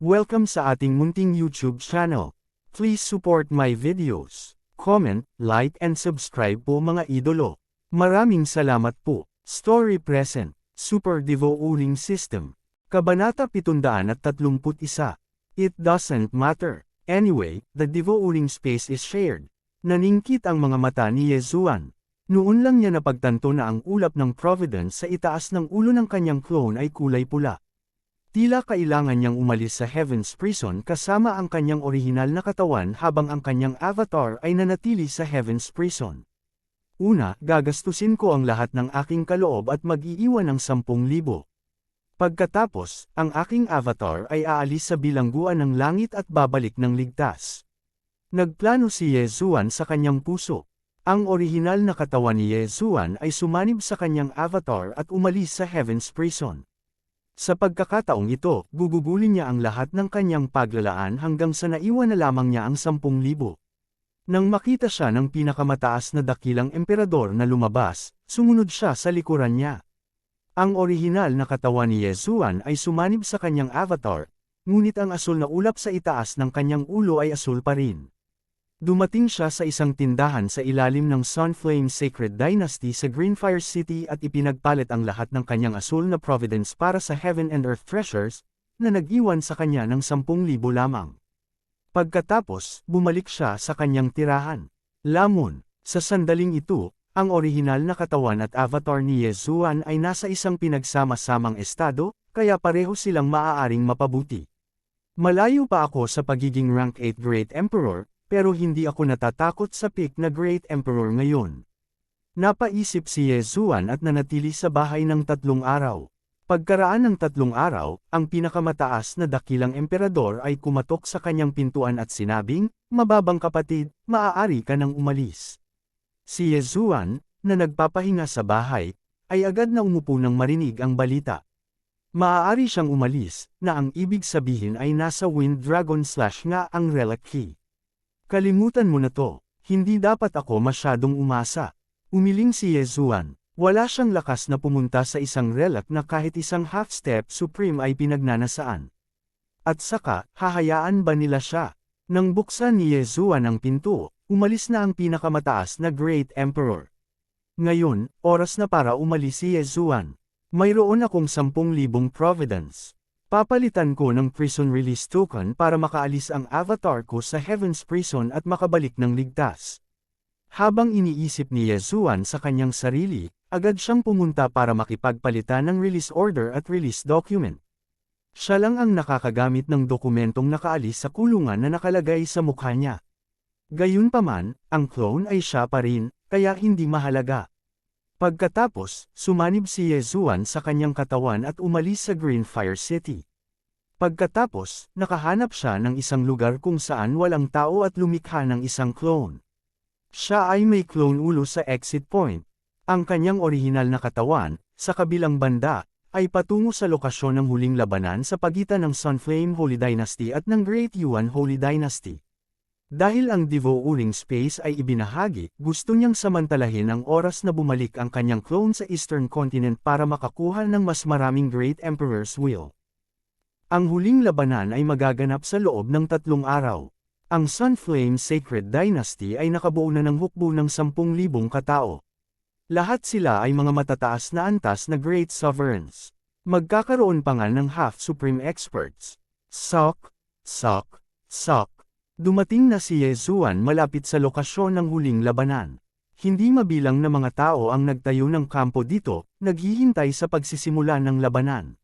Welcome sa ating munting YouTube channel. Please support my videos. Comment, like and subscribe po mga idolo. Maraming salamat po. Story present. Super Devo Uling System. Kabanata 731. It doesn't matter. Anyway, the Devo Uling space is shared. Naningkit ang mga mata ni Yezuan. Noon lang niya napagtanto na ang ulap ng Providence sa itaas ng ulo ng kanyang clone ay kulay pula. Tila kailangan niyang umalis sa Heaven's Prison kasama ang kanyang orihinal na katawan habang ang kanyang avatar ay nanatili sa Heaven's Prison. Una, gagastusin ko ang lahat ng aking kaloob at mag-iiwan ng 10,000. Pagkatapos, ang aking avatar ay aalis sa bilangguan ng langit at babalik ng ligtas. Nagplano si Yezuan sa kanyang puso. Ang orihinal na katawan ni Yezuan ay sumanib sa kanyang avatar at umalis sa Heaven's Prison. Sa pagkakataong ito, gugugulin niya ang lahat ng kanyang paglalaan hanggang sa naiwan na lamang niya ang 10,000. Nang makita siya ng pinakamataas na dakilang emperador na lumabas, sumunod siya sa likuran niya. Ang orihinal na katawan ni Yezuan ay sumanib sa kanyang avatar, ngunit ang asul na ulap sa itaas ng kanyang ulo ay asul pa rin. Dumating siya sa isang tindahan sa ilalim ng Sunflame Sacred Dynasty sa Greenfire City at ipinagpalit ang lahat ng kanyang asul na Providence para sa Heaven and Earth treasures, na nag-iwan sa kanya ng 10,000 lamang. Pagkatapos, bumalik siya sa kanyang tirahan. Lamon, sa sandaling ito, ang orihinal na katawan at avatar ni Yezuan ay nasa isang pinagsama-samang estado, kaya pareho silang maaaring mapabuti. Malayo pa ako sa pagiging rank 8 Great Emperor, pero hindi ako natatakot sa peak na Great Emperor ngayon. Napaisip si Yezuan at nanatili sa bahay ng 3 araw. Pagkaraan ng 3 araw, ang pinakamataas na dakilang emperador ay kumatok sa kanyang pintuan at sinabing, "Mababang kapatid, maaari ka nang umalis." Si Yezuan, na nagpapahinga sa bahay, ay agad na umupo nang marinig ang balita. Maaari siyang umalis, na ang ibig sabihin ay nasa Wind Dragon / nga ang relic key. Kalimutan mo na to, hindi dapat ako masyadong umasa. Umiling si Yezuan, wala siyang lakas na pumunta sa isang relic na kahit isang half-step supreme ay pinagnanasaan. At saka, hahayaan ba nila siya? Nang buksan ni Yezuan ang pinto, umalis na ang pinakamataas na Great Emperor. Ngayon, oras na para umalis si Yezuan. Mayroon akong 10,000 Providence. Papalitan ko ng prison release token para makaalis ang avatar ko sa Heaven's Prison at makabalik ng ligtas. Habang iniisip ni Yezuan sa kanyang sarili, agad siyang pumunta para makipagpalitan ng release order at release document. Siya lang ang nakakagamit ng dokumentong nakaalis sa kulungan na nakalagay sa mukha niya. Gayunpaman, ang clone ay siya pa rin, kaya hindi mahalaga. Pagkatapos, sumanib si Yezuan sa kanyang katawan at umalis sa Greenfire City. Pagkatapos, nakahanap siya ng isang lugar kung saan walang tao at lumikha ng isang clone. Siya ay may clone ulo sa exit point. Ang kanyang orihinal na katawan, sa kabilang banda, ay patungo sa lokasyon ng huling labanan sa pagitan ng Sunflame Holy Dynasty at ng Great Yuan Holy Dynasty. Dahil ang Devo Uling space ay ibinahagi, gusto niyang samantalahin ang oras na bumalik ang kanyang clone sa Eastern Continent para makakuha ng mas maraming Great Emperor's Will. Ang huling labanan ay magaganap sa loob ng 3 araw. Ang Sunflame Sacred Dynasty ay nakabuo na ng hukbo ng 10,000 katao. Lahat sila ay mga matataas na antas na Great Sovereigns. Magkakaroon pa nga ng half-supreme experts. Sok. Dumating na si Yezuan malapit sa lokasyon ng huling labanan. Hindi mabilang na mga tao ang nagtayo ng kampo dito, naghihintay sa pagsisimula ng labanan.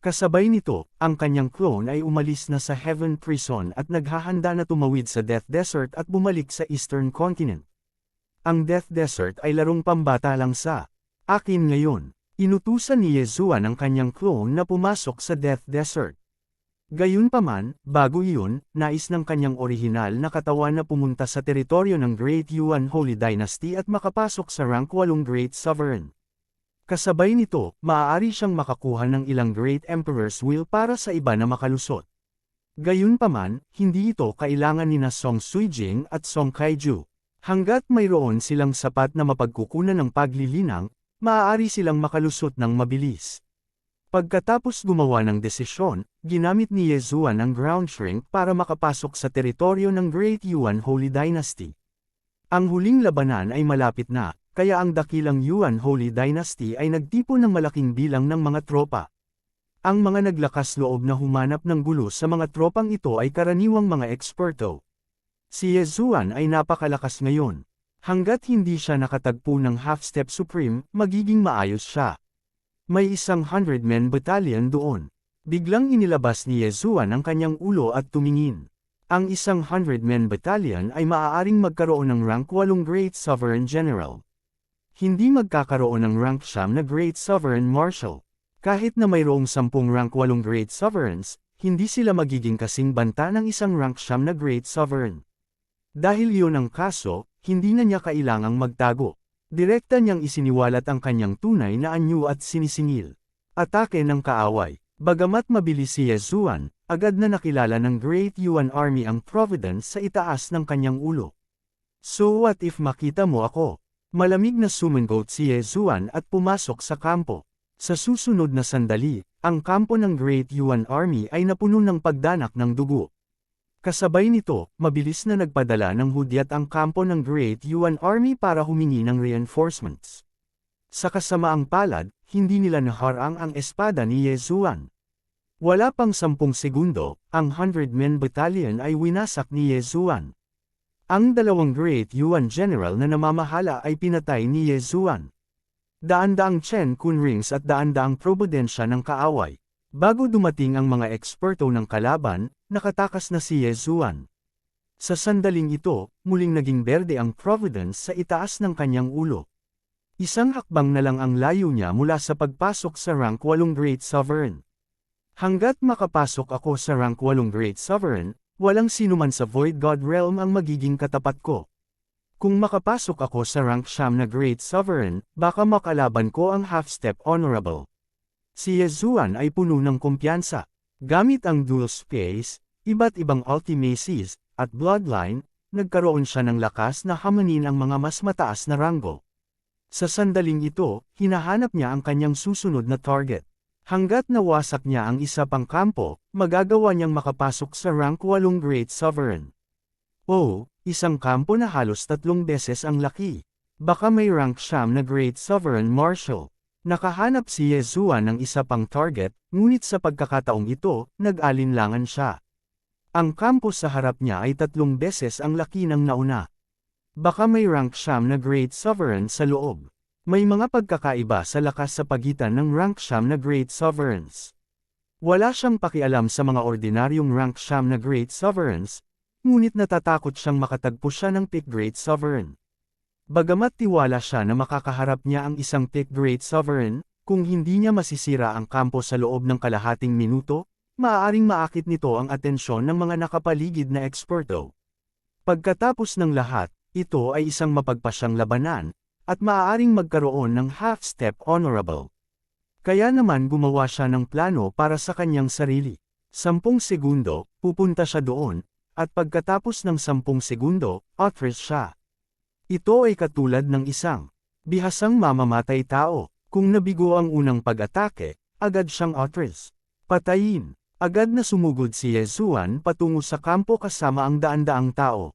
Kasabay nito, ang kanyang clone ay umalis na sa Heaven Prison at naghahanda na tumawid sa Death Desert at bumalik sa Eastern Continent. Ang Death Desert ay larong pambata lang sa akin ngayon. Inutusan ni Yezuan ang kanyang clone na pumasok sa Death Desert. Gayunpaman, bago iyon, nais ng kanyang orihinal na katawan na pumunta sa teritoryo ng Great Yuan Holy Dynasty at makapasok sa rank 8 Great Sovereign. Kasabay nito, maaari siyang makakuha ng ilang Great Emperor's Will para sa iba na makalusot. Gayunpaman, hindi ito kailangan nina Song Suijing at Song Kaiju. Hanggat mayroon silang sapat na mapagkukunan ng paglilinang, maaari silang makalusot ng mabilis. Pagkatapos gumawa ng desisyon, ginamit ni Yezuan ang ground shrink para makapasok sa teritoryo ng Great Yuan Holy Dynasty. Ang huling labanan ay malapit na, kaya ang dakilang Yuan Holy Dynasty ay nagtipon ng malaking bilang ng mga tropa. Ang mga naglakas loob na humanap ng gulo sa mga tropang ito ay karaniwang mga eksperto. Si Yezuan ay napakalakas ngayon. Hanggat hindi siya nakatagpo ng Half-Step Supreme, magiging maayos siya. May isang 100-men battalion doon. Biglang inilabas ni Yezuan ang kanyang ulo at tumingin. Ang isang 100-men battalion ay maaaring magkaroon ng rank 8 Great Sovereign General. Hindi magkakaroon ng rank 9 na Great Sovereign Marshal. Kahit na mayroong 10 rank 8 Great Sovereigns, hindi sila magiging kasing banta ng isang rank 9 na Great Sovereign. Dahil iyon ang kaso, hindi na niya kailangang magtago. Direkta niyang isiniwalat ang kanyang tunay na anyo at sinisingil. Atake ng kaaway. Bagamat mabilis si Yezuan, agad na nakilala ng Great Yuan Army ang Providence sa itaas ng kanyang ulo. So what if makita mo ako? Malamig na sumangot si Yezuan at pumasok sa kampo. Sa susunod na sandali, ang kampo ng Great Yuan Army ay napuno ng pagdanak ng dugo. Kasabay nito, mabilis na nagpadala ng hudyat ang kampo ng Great Yuan Army para humingi ng reinforcements. Sa kasamaang palad, hindi nila naharang ang espada ni Yezuan. Wala pang 10 segundo, ang 100-men battalion ay winasak ni Yezuan. Ang dalawang Great Yuan General na namamahala ay pinatay ni Yezuan. Daan-daang Chen Kun rings at daan-daang probidensya ng kaaway. Bago dumating ang mga eksperto ng kalaban, nakatakas na si Yezuan. Sa sandaling ito, muling naging berde ang Providence sa itaas ng kanyang ulo. Isang hakbang na lang ang layo niya mula sa pagpasok sa rank 8 Great Sovereign. Hanggat makapasok ako sa rank 8 Great Sovereign, walang sinuman sa Void God Realm ang magiging katapat ko. Kung makapasok ako sa rank 9 na Great Sovereign, baka makalaban ko ang Half-Step Honorable. Si Yezuan ay puno ng kumpiyansa. Gamit ang dual space, iba't ibang ultimacies, at bloodline, nagkaroon siya ng lakas na hamanin ang mga mas mataas na ranggo. Sa sandaling ito, hinahanap niya ang kanyang susunod na target. Hanggat nawasak niya ang isa pang kampo, magagawa niyang makapasok sa rank 8 Great Sovereign. Oh, isang kampo na halos 3 beses ang laki. Baka may rank 9 na Great Sovereign Marshal. Nakahanap si Yezuan ng isa pang target, ngunit sa pagkakataong ito, nag-alinlangan siya. Ang kampo sa harap niya ay 3 beses ang laki ng nauna. Baka may rank 9 na Great Sovereign sa loob. May mga pagkakaiba sa lakas sa pagitan ng rank 9 na Great Sovereigns. Wala siyang pakialam sa mga ordinaryong rank 9 na Great Sovereigns, ngunit natatakot siyang makatagpo siya ng pick Great Sovereign. Bagamat tiwala siya na makakaharap niya ang isang pick Great Sovereign, kung hindi niya masisira ang kampo sa loob ng kalahating minuto, maaaring maakit nito ang atensyon ng mga nakapaligid na eksperto. Pagkatapos ng lahat, ito ay isang mapagpasyang labanan, at maaaring magkaroon ng Half-Step Honorable. Kaya naman gumawa siya ng plano para sa kanyang sarili. 10 segundo, pupunta siya doon, at pagkatapos ng 10 segundo, atras siya. Ito ay katulad ng isang bihasang mamamatay tao. Kung nabigo ang unang pag-atake, agad siyang atras. Patayin. Agad na sumugod si Yezuan patungo sa kampo kasama ang daan-daang tao.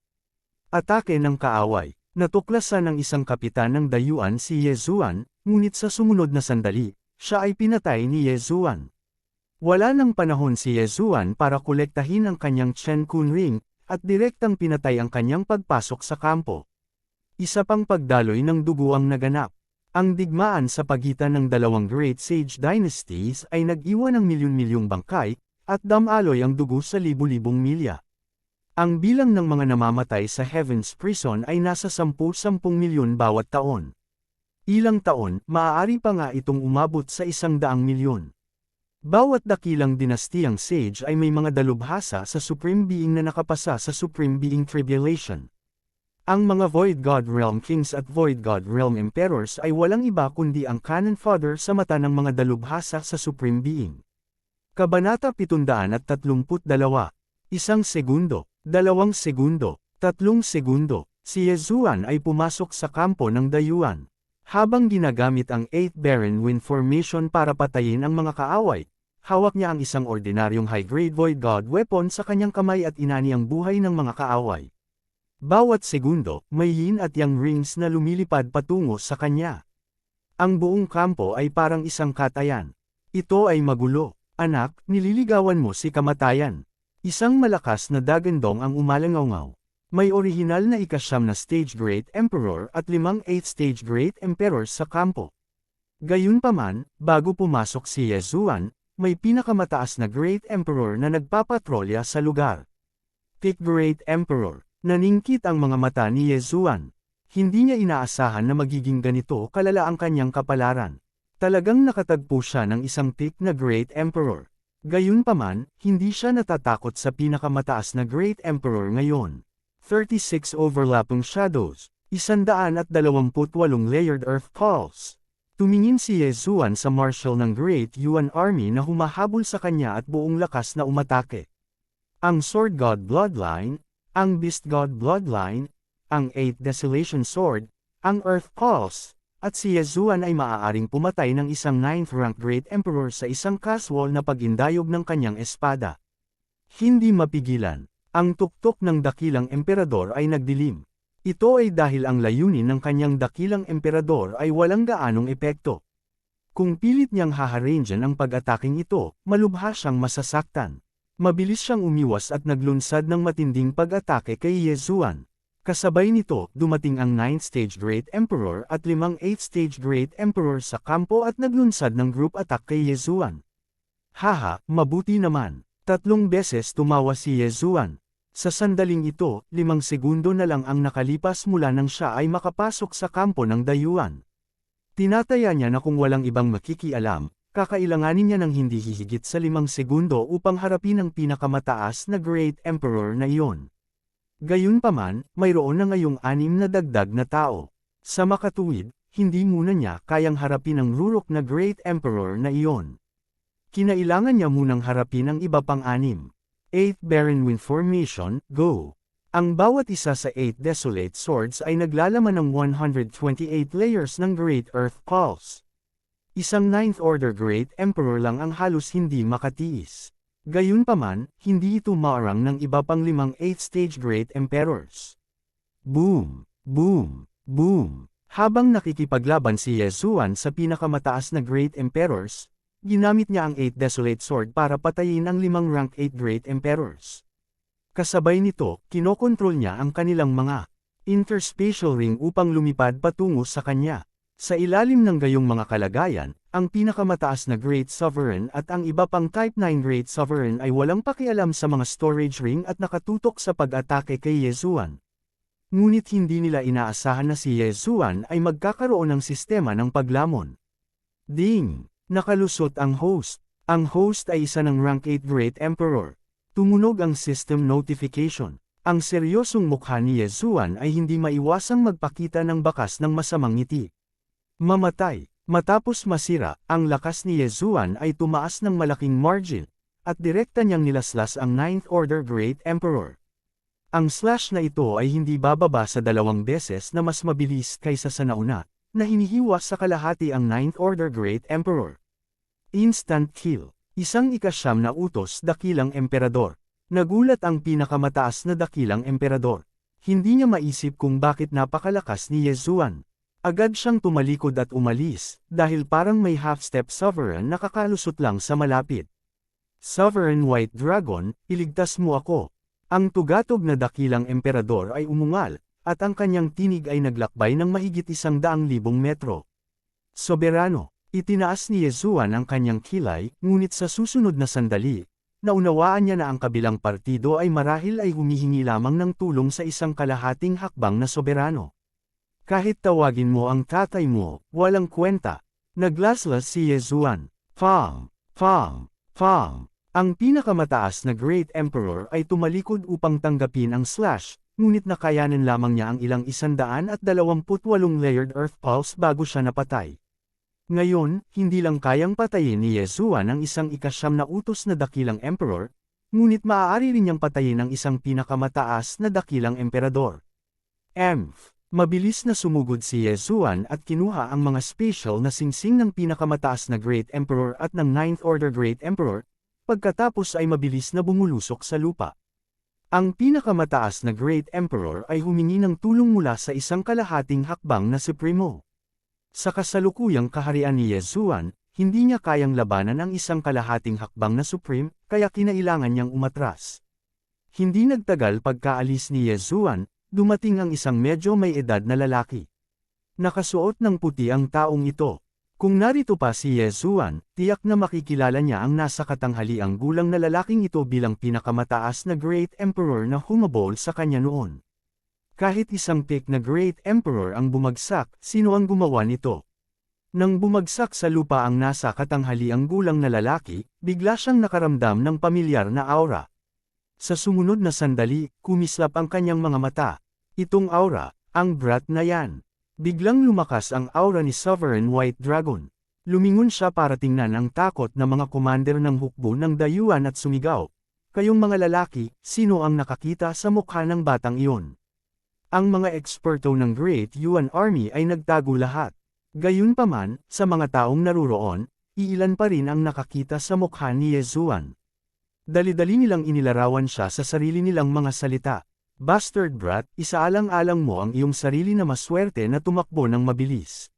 Atake ng kaaway. Natuklasan ng isang kapitan ng dayuan si Yezuan, ngunit sa sumunod na sandali, siya ay pinatay ni Yezuan. Wala nang panahon si Yezuan para kolektahin ang kanyang Chen Kun ring, at direktang pinatay ang kanyang pagpasok sa kampo. Isa pang pagdaloy ng dugo ang naganap. Ang digmaan sa pagitan ng dalawang Great Sage Dynasties ay nag-iwan ng milyon-milyong bangkay, at damaloy ang dugo sa libu-libong milya. Ang bilang ng mga namamatay sa Heaven's Prison ay nasa 10-10 milyon bawat taon. Ilang taon, maaari pa nga itong umabot sa 100 milyon. Bawat dakilang dinastiyang sage ay may mga dalubhasa sa Supreme Being na nakapasa sa Supreme Being Tribulation. Ang mga Void God Realm Kings at Void God Realm Emperors ay walang iba kundi ang Canon Father sa mata ng mga dalubhasa sa Supreme Being. Kabanata 732. 1 segundo. 2 segundo, 3 segundo, si Yezuan ay pumasok sa kampo ng dayuan. Habang ginagamit ang 8 Baron Wind Formation para patayin ang mga kaaway, hawak niya ang isang ordinaryong high-grade Void God weapon sa kanyang kamay at inani ang buhay ng mga kaaway. Bawat segundo, may yin at yang rings na lumilipad patungo sa kanya. Ang buong kampo ay parang isang katayan. Ito ay magulo. Anak, nililigawan mo si kamatayan. Isang malakas na dagandong ang umalangaw-ngaw. May orihinal na ika-9 na Stage Great Emperor at 5 8th Stage Great Emperor sa kampo. Gayunpaman, bago pumasok si Yezuan, may pinakamataas na Great Emperor na nagpapatrolya sa lugar. Thick Great Emperor. Naningkit ang mga mata ni Yezuan. Hindi niya inaasahan na magiging ganito kalala ang kanyang kapalaran. Talagang nakatagpo siya ng isang thick na Great Emperor. Gayunpaman, hindi siya natatakot sa pinakamataas na Great Emperor ngayon. 36 overlapping shadows, 128 layered earth pulse. Tumingin si Yezuan sa marshal ng Great Yuan Army na humahabol sa kanya at buong lakas na umatake. Ang Sword God Bloodline, ang Beast God Bloodline, ang 8th Desolation Sword, ang Earth Pulse, at si Yezuan ay maaaring pumatay ng isang 9th rank Great Emperor sa isang casual na pag-indayog ng kanyang espada. Hindi mapigilan. Ang tuktok ng dakilang emperador ay nagdilim. Ito ay dahil ang layunin ng kanyang dakilang emperador ay walang gaanong epekto. Kung pilit niyang haharangan ang pag-ataking ito, malubha siyang masasaktan. Mabilis siyang umiwas at naglunsad ng matinding pag-atake kay Yezuan. Kasabay nito, dumating ang 9th Stage Great Emperor at 5 8th Stage Great Emperor sa kampo at naglunsad ng group attack kay Yezuan. Haha, mabuti naman. 3 beses tumawa si Yezuan. Sa sandaling ito, 5 segundo na lang ang nakalipas mula nang siya ay makapasok sa kampo ng dayuhan. Tinataya niya na kung walang ibang makikialam, kakailanganin niya ng hindi hihigit sa 5 segundo upang harapin ang pinakamataas na Great Emperor na iyon. Gayunpaman, mayroon na ngayong 6 na dagdag na tao. Sa makatuwid, hindi muna niya kayang harapin ang rurok na Great Emperor na iyon. Kinailangan niya munang harapin ang iba pang 6. 8th Baron Wind Formation, Go! Ang bawat isa sa 8 Desolate Swords ay naglalaman ng 128 layers ng Great Earth Pulse. Isang 9th Order Great Emperor lang ang halos hindi makatiis. Gayunpaman, hindi ito maarang ng iba pang 5 8th Stage Great Emperors. Boom! Boom! Boom! Habang nakikipaglaban si Yezuan sa pinakamataas na Great Emperors, ginamit niya ang 8 Desolate Sword para patayin ang 5 rank 8 Great Emperors. Kasabay nito, kinokontrol niya ang kanilang mga interspatial ring upang lumipad patungo sa kanya. Sa ilalim ng gayong mga kalagayan, ang pinakamataas na Great Sovereign at ang iba pang Type 9 Great Sovereign ay walang pakialam sa mga storage ring at nakatutok sa pag-atake kay Yezuan. Ngunit hindi nila inaasahan na si Yezuan ay magkakaroon ng sistema ng paglamon. Ding! Nakalusot ang host. Ang host ay isa ng rank 8 Great Emperor. Tumunog ang system notification. Ang seryosong mukha ni Yezuan ay hindi maiwasang magpakita ng bakas ng masamang ngiti. Mamatay. Matapos masira, ang lakas ni Yezuan ay tumaas ng malaking margin, at direkta niyang nilaslas ang 9th Order Great Emperor. Ang slash na ito ay hindi bababa sa 2 beses na mas mabilis kaysa sa nauna, na hinihiwas sa kalahati ang 9th Order Great Emperor. Instant kill. Isang ika-9 na utos dakilang emperador. Nagulat ang pinakamataas na dakilang emperador. Hindi niya maisip kung bakit napakalakas ni Yezuan. Agad siyang tumalikod at umalis, dahil parang may half-step sovereign na kakalusot lang sa malapit. Sovereign White Dragon, iligtas mo ako. Ang tugatog na dakilang emperador ay umungal, at ang kanyang tinig ay naglakbay ng mahigit 100,000 metro. Soberano, itinaas ni Yezuan ang kanyang kilay, ngunit sa susunod na sandali, naunawaan niya na ang kabilang partido ay marahil ay humihingi lamang ng tulong sa isang kalahating hakbang na soberano. Kahit tawagin mo ang tatay mo, walang kwenta. Naglaslas si Yezuan. Fang! Fang! Fang! Ang pinakamataas na Great Emperor ay tumalikod upang tanggapin ang slash, ngunit nakayanan lamang niya ang ilang 128 layered earth pulse bago siya napatay. Ngayon, hindi lang kayang patayin ni Yezuan ang isang ika-9 na utos na dakilang emperor, ngunit maaari rin niyang patayin ang isang pinakamataas na dakilang emperador. Mabilis na sumugod si Yezuan at kinuha ang mga special na singsing ng pinakamataas na Great Emperor at ng Ninth Order Great Emperor, pagkatapos ay mabilis na bumulusok sa lupa. Ang pinakamataas na Great Emperor ay humingi ng tulong mula sa isang kalahating hakbang na Supremo. Sa kasalukuyang kaharian ni Yezuan, hindi niya kayang labanan ang isang kalahating hakbang na Supreme, kaya kinailangan niyang umatras. Hindi nagtagal pagkaalis ni Yezuan, dumating ang isang medyo may edad na lalaki. Nakasuot ng puti ang taong ito. Kung narito pa si Yezuan, tiyak na makikilala niya ang nasa katanghaliang gulang na lalaking ito bilang pinakamataas na Great Emperor na humabol sa kanya noon. Kahit isang peak na Great Emperor ang bumagsak, sino ang gumawa nito? Nang bumagsak sa lupa ang nasa katanghaliang gulang na lalaki, bigla siyang nakaramdam ng pamilyar na aura. Sa sumunod na sandali, kumislap ang kanyang mga mata. Itong aura, ang brat na yan. Biglang lumakas ang aura ni Sovereign White Dragon. Lumingon siya para tingnan ang takot na mga commander ng hukbo ng dayuhan at sumigaw. Kayong mga lalaki, sino ang nakakita sa mukha ng batang iyon? Ang mga eksperto ng Great Yuan Army ay nagtago lahat. Gayunpaman, sa mga taong naruroon, iilan pa rin ang nakakita sa mukha ni Yezuan. Dali-dali nilang inilarawan siya sa sarili nilang mga salita. Bastard brat, isaalang-alang mo ang iyong sarili na maswerte na tumakbo ng mabilis.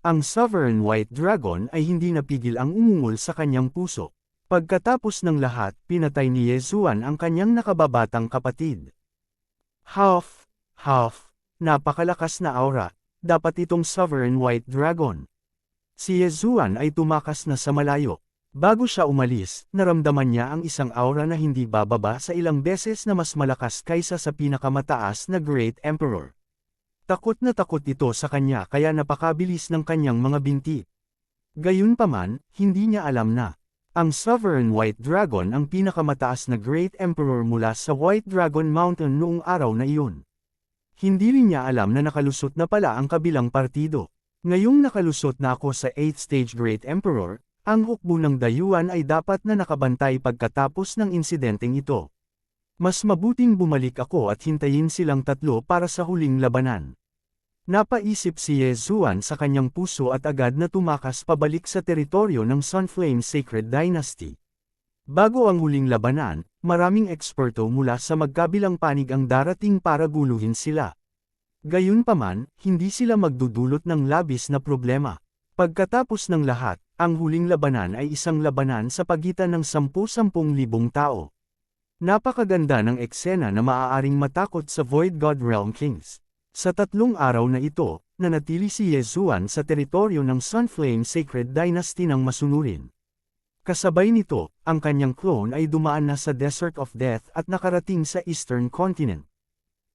Ang Sovereign White Dragon ay hindi napigil ang umungol sa kanyang puso. Pagkatapos ng lahat, pinatay ni Yezuan ang kanyang nakababatang kapatid. Huff, napakalakas na aura, dapat itong Sovereign White Dragon. Si Yezuan ay tumakas na sa malayo. Bago siya umalis, naramdaman niya ang isang aura na hindi bababa sa ilang beses na mas malakas kaysa sa pinakamataas na Great Emperor. Takot na takot ito sa kanya kaya napakabilis ng kanyang mga binti. Gayunpaman, hindi niya alam na ang Sovereign White Dragon ang pinakamataas na Great Emperor mula sa White Dragon Mountain noong araw na iyon. Hindi rin niya alam na nakalusot na pala ang kabilang partido. Ngayong nakalusot na ako sa 8th Stage Great Emperor, ang hukbo ng dayuhan ay dapat na nakabantay pagkatapos ng insidenteng ito. Mas mabuting bumalik ako at hintayin silang tatlo para sa huling labanan. Napaisip si Yezuan sa kanyang puso at agad na tumakas pabalik sa teritoryo ng Sunflame Sacred Dynasty. Bago ang huling labanan, maraming eksperto mula sa magkabilang panig ang darating para guluhin sila. Gayunpaman, hindi sila magdudulot ng labis na problema. Pagkatapos ng lahat, ang huling labanan ay isang labanan sa pagitan ng 10,000 tao. Napakaganda ng eksena na maaaring matakot sa Void God Realm Kings. Sa 3 araw na ito, nanatili si Yezuan sa teritoryo ng Sunflame Sacred Dynasty ng masunurin. Kasabay nito, ang kanyang clone ay dumaan na sa Desert of Death at nakarating sa Eastern Continent.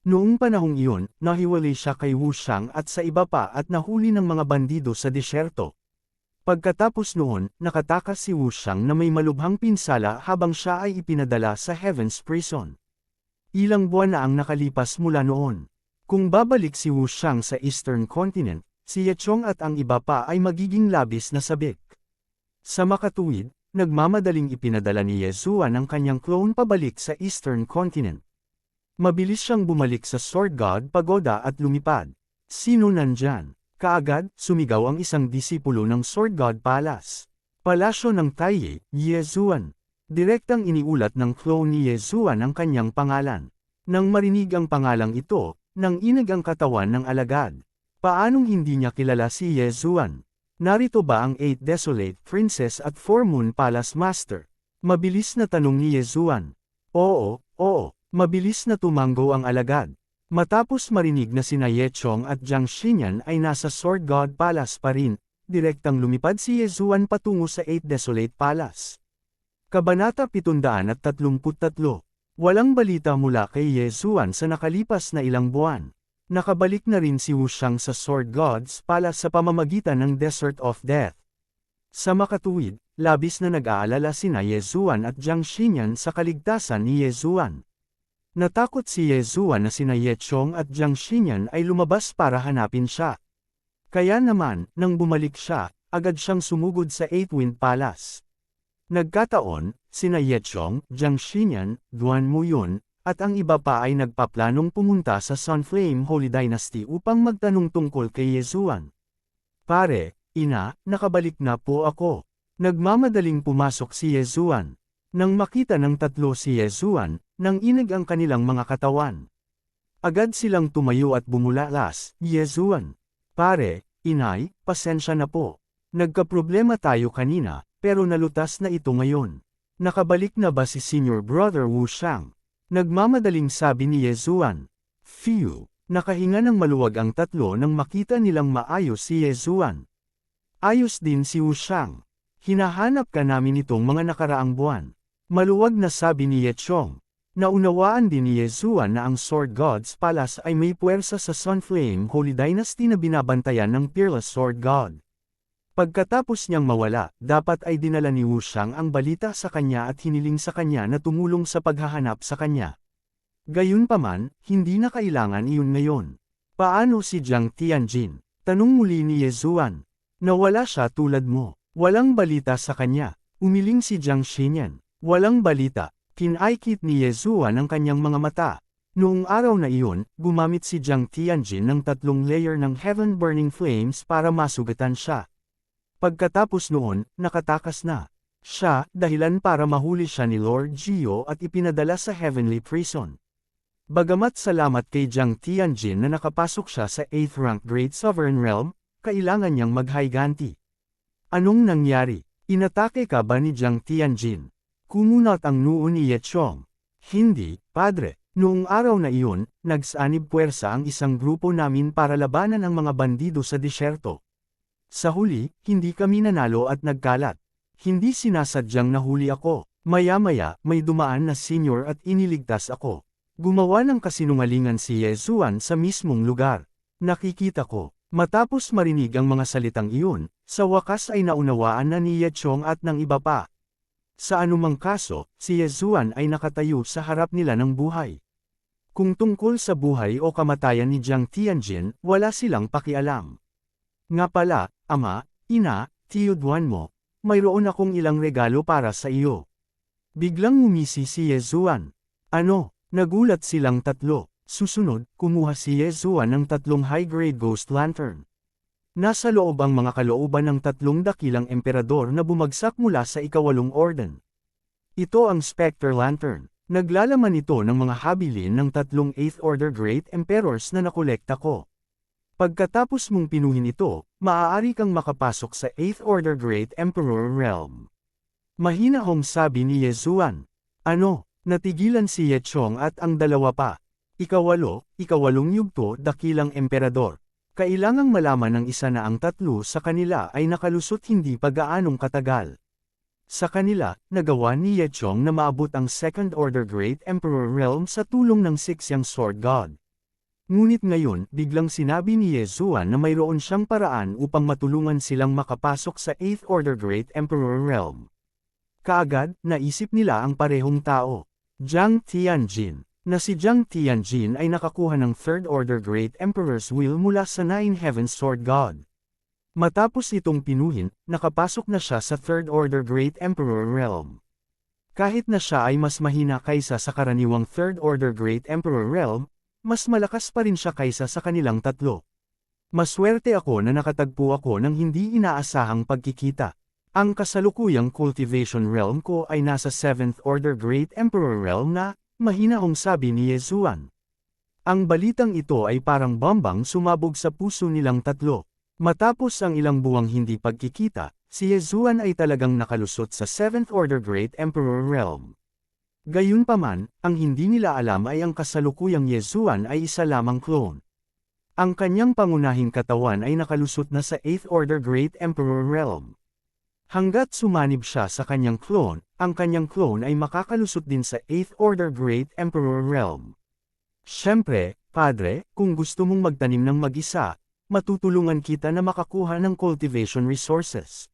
Noong panahong iyon, nahiwalay siya kay Wu Shang at sa iba pa at nahuli ng mga bandido sa disyerto. Pagkatapos noon, nakatakas si Wu Shang na may malubhang pinsala habang siya ay ipinadala sa Heaven's Prison. Ilang buwan na ang nakalipas mula noon. Kung babalik si Wu Shang sa Eastern Continent, si Ye Chong at ang iba pa ay magiging labis na sabik. Sa makatuwid, nagmamadaling ipinadala ni Yezuan ang kanyang clone pabalik sa Eastern Continent. Mabilis siyang bumalik sa Sword God Pagoda at lumipad. Sino nandyan? Kaagad, sumigaw ang isang disipulo ng Sword God Palace. Palasyo ng Taiye, Yezuan. Direktang iniulat ng clone ni Yezuan ang kanyang pangalan. Nang marinig ang pangalang ito, nang inag ang katawan ng alagad. Paanong hindi niya kilala si Yezuan? Narito ba ang 8 Desolate Princess at 4 Moon Palace Master? Mabilis na tanong ni Yezuan. Oo, mabilis na tumango ang alagad. Matapos marinig na sina Ye Chong at Jiang Xinyan ay nasa Sword God Palace pa rin, direktang lumipad si Yezuan patungo sa 8 Desolate Palace. Kabanata 733. Walang balita mula kay Yezuan sa nakalipas na ilang buwan. Nakabalik na rin si Wu Shang sa Sword God's Palace sa pamamagitan ng Desert of Death. Sa makatuwid, labis na nag-aalala sina Yezuan at Jiang Xinyan sa kaligtasan ni Yezuan. Natakot si Yezuan na sina Ye Chong at Jiang Xinyan ay lumabas para hanapin siya. Kaya naman, nang bumalik siya, agad siyang sumugod sa 8 Wind Palace. Nagkataon, sina Ye Chong, Jiang Xinyan, Duan Muyun, at ang iba pa ay nagpaplanong pumunta sa Sunflame Holy Dynasty upang magtanong tungkol kay Yezuan. Pare, ina, nakabalik na po ako. Nagmamadaling pumasok si Yezuan. Nang makita ng tatlo si Yezuan, nanginig ang kanilang mga katawan. Agad silang tumayo at bumulalas, Yezuan. Pare, inay, pasensya na po. Nagkaproblema tayo kanina, pero nalutas na ito ngayon. Nakabalik na ba si Senior Brother Wu Shang? Nagmamadaling sabi ni Yezuan. Phew, nakahinga ng maluwag ang tatlo nang makita nilang maayos si Yezuan. Ayos din si Wu Shang. Hinahanap ka namin itong mga nakaraang buwan. Maluwag na sabi ni Ye Chong. Naunawaan din ni Yezuan na ang Sword God's Palace ay may puwersa sa Sunflame Holy Dynasty na binabantayan ng Peerless Sword God. Pagkatapos niyang mawala, dapat ay dinala ni Wu Shang ang balita sa kanya at hiniling sa kanya na tumulong sa paghahanap sa kanya. Gayunpaman, hindi na kailangan iyon ngayon. Paano si Jiang Tianjin? Tanong muli ni Yezuan. Nawala siya tulad mo. Walang balita sa kanya. Umiling si Jiang Xinyan. Walang balita. Kinaikit ni Yezuan ang kanyang mga mata. Noong araw na iyon, gumamit si Jiang Tianjin ng 3 layer ng Heaven Burning Flames para masugatan siya. Pagkatapos noon, nakatakas na siya, dahilan para mahuli siya ni Lord Gio at ipinadala sa Heavenly Prison. Bagamat salamat kay Jiang Tianjin na nakapasok siya sa 8th rank Great Sovereign Realm, kailangan niyang maghiganti. Anong nangyari? Inatake ka ba ni Jiang Tianjin? Kumunot ang noo ni Ye Chong. Hindi, padre. Noong araw na iyon, nagsanib puwersa ang isang grupo namin para labanan ang mga bandido sa disyerto. Sa huli, hindi kami nanalo at nagkalat. Hindi sinasadyang nahuli ako. Maya-maya, may dumaan na senior at iniligtas ako. Gumawa ng kasinungalingan si Yezuan sa mismong lugar. Nakikita ko. Matapos marinig ang mga salitang iyon, sa wakas ay naunawaan na ni Ye Chong at ng iba pa. Sa anumang kaso, si Yezuan ay nakatayo sa harap nila ng buhay. Kung tungkol sa buhay o kamatayan ni Jiang Tianjin, wala silang pakialam. Nga pala, ama, ina, tiyuduan mo, mayroon akong ilang regalo para sa iyo. Biglang ngumisi si Yezuan. Ano? Nagulat silang tatlo. Susunod, kumuha si Yezuan ng 3 high-grade ghost lantern. Nasa loob ang mga kalooban ng 3 dakilang emperador na bumagsak mula sa ika-8 orden. Ito ang Spectre Lantern. Naglalaman ito ng mga habilin ng 3 8th Order Great Emperors na nakolekta ko. Pagkatapos mong pinuhin ito, maaari kang makapasok sa 8th Order Great Emperor Realm. Mahinahong sabi ni Yezuan. Ano? Natigilan si Ye Chong at ang dalawa pa. Ika-8 yugto dakilang emperador. Kailangang malaman ng isa na ang 3 sa kanila ay nakalusot hindi pa gaanong katagal. Sa kanila, nagawa ni Ye Chong na maabot ang 2nd Order Great Emperor Realm sa tulong ng 6 Young Sword God. Ngunit ngayon, biglang sinabi ni Yezuan na mayroon siyang paraan upang matulungan silang makapasok sa 8th Order Great Emperor Realm. Kaagad, naisip nila ang parehong tao. Jiang Tianjin. Na si Jiang Tianjin ay nakakuha ng 3rd Order Great Emperor's Will mula sa 9 Heaven Sword God. Matapos itong pinuhin, nakapasok na siya sa 3rd Order Great Emperor Realm. Kahit na siya ay mas mahina kaysa sa karaniwang 3rd Order Great Emperor Realm, mas malakas pa rin siya kaysa sa kanilang 3. Maswerte ako na nakatagpo ako ng hindi inaasahang pagkikita. Ang kasalukuyang cultivation realm ko ay nasa 7th Order Great Emperor Realm na, mahinahong sabi ni Yezuan. Ang balitang ito ay parang bombang sumabog sa puso nilang 3. Matapos ang ilang buwang hindi pagkikita, si Yezuan ay talagang nakalusot sa 7th Order Great Emperor Realm. Gayunpaman, ang hindi nila alam ay ang kasalukuyang Yezuan ay isa lamang clone. Ang kanyang pangunahing katawan ay nakalusot na sa 8th Order Great Emperor Realm. Hanggat sumanib siya sa kanyang clone, ang kanyang clone ay makakalusot din sa 8th Order Great Emperor Realm. Siyempre, padre, kung gusto mong magtanim ng mag-isa, matutulungan kita na makakuha ng cultivation resources.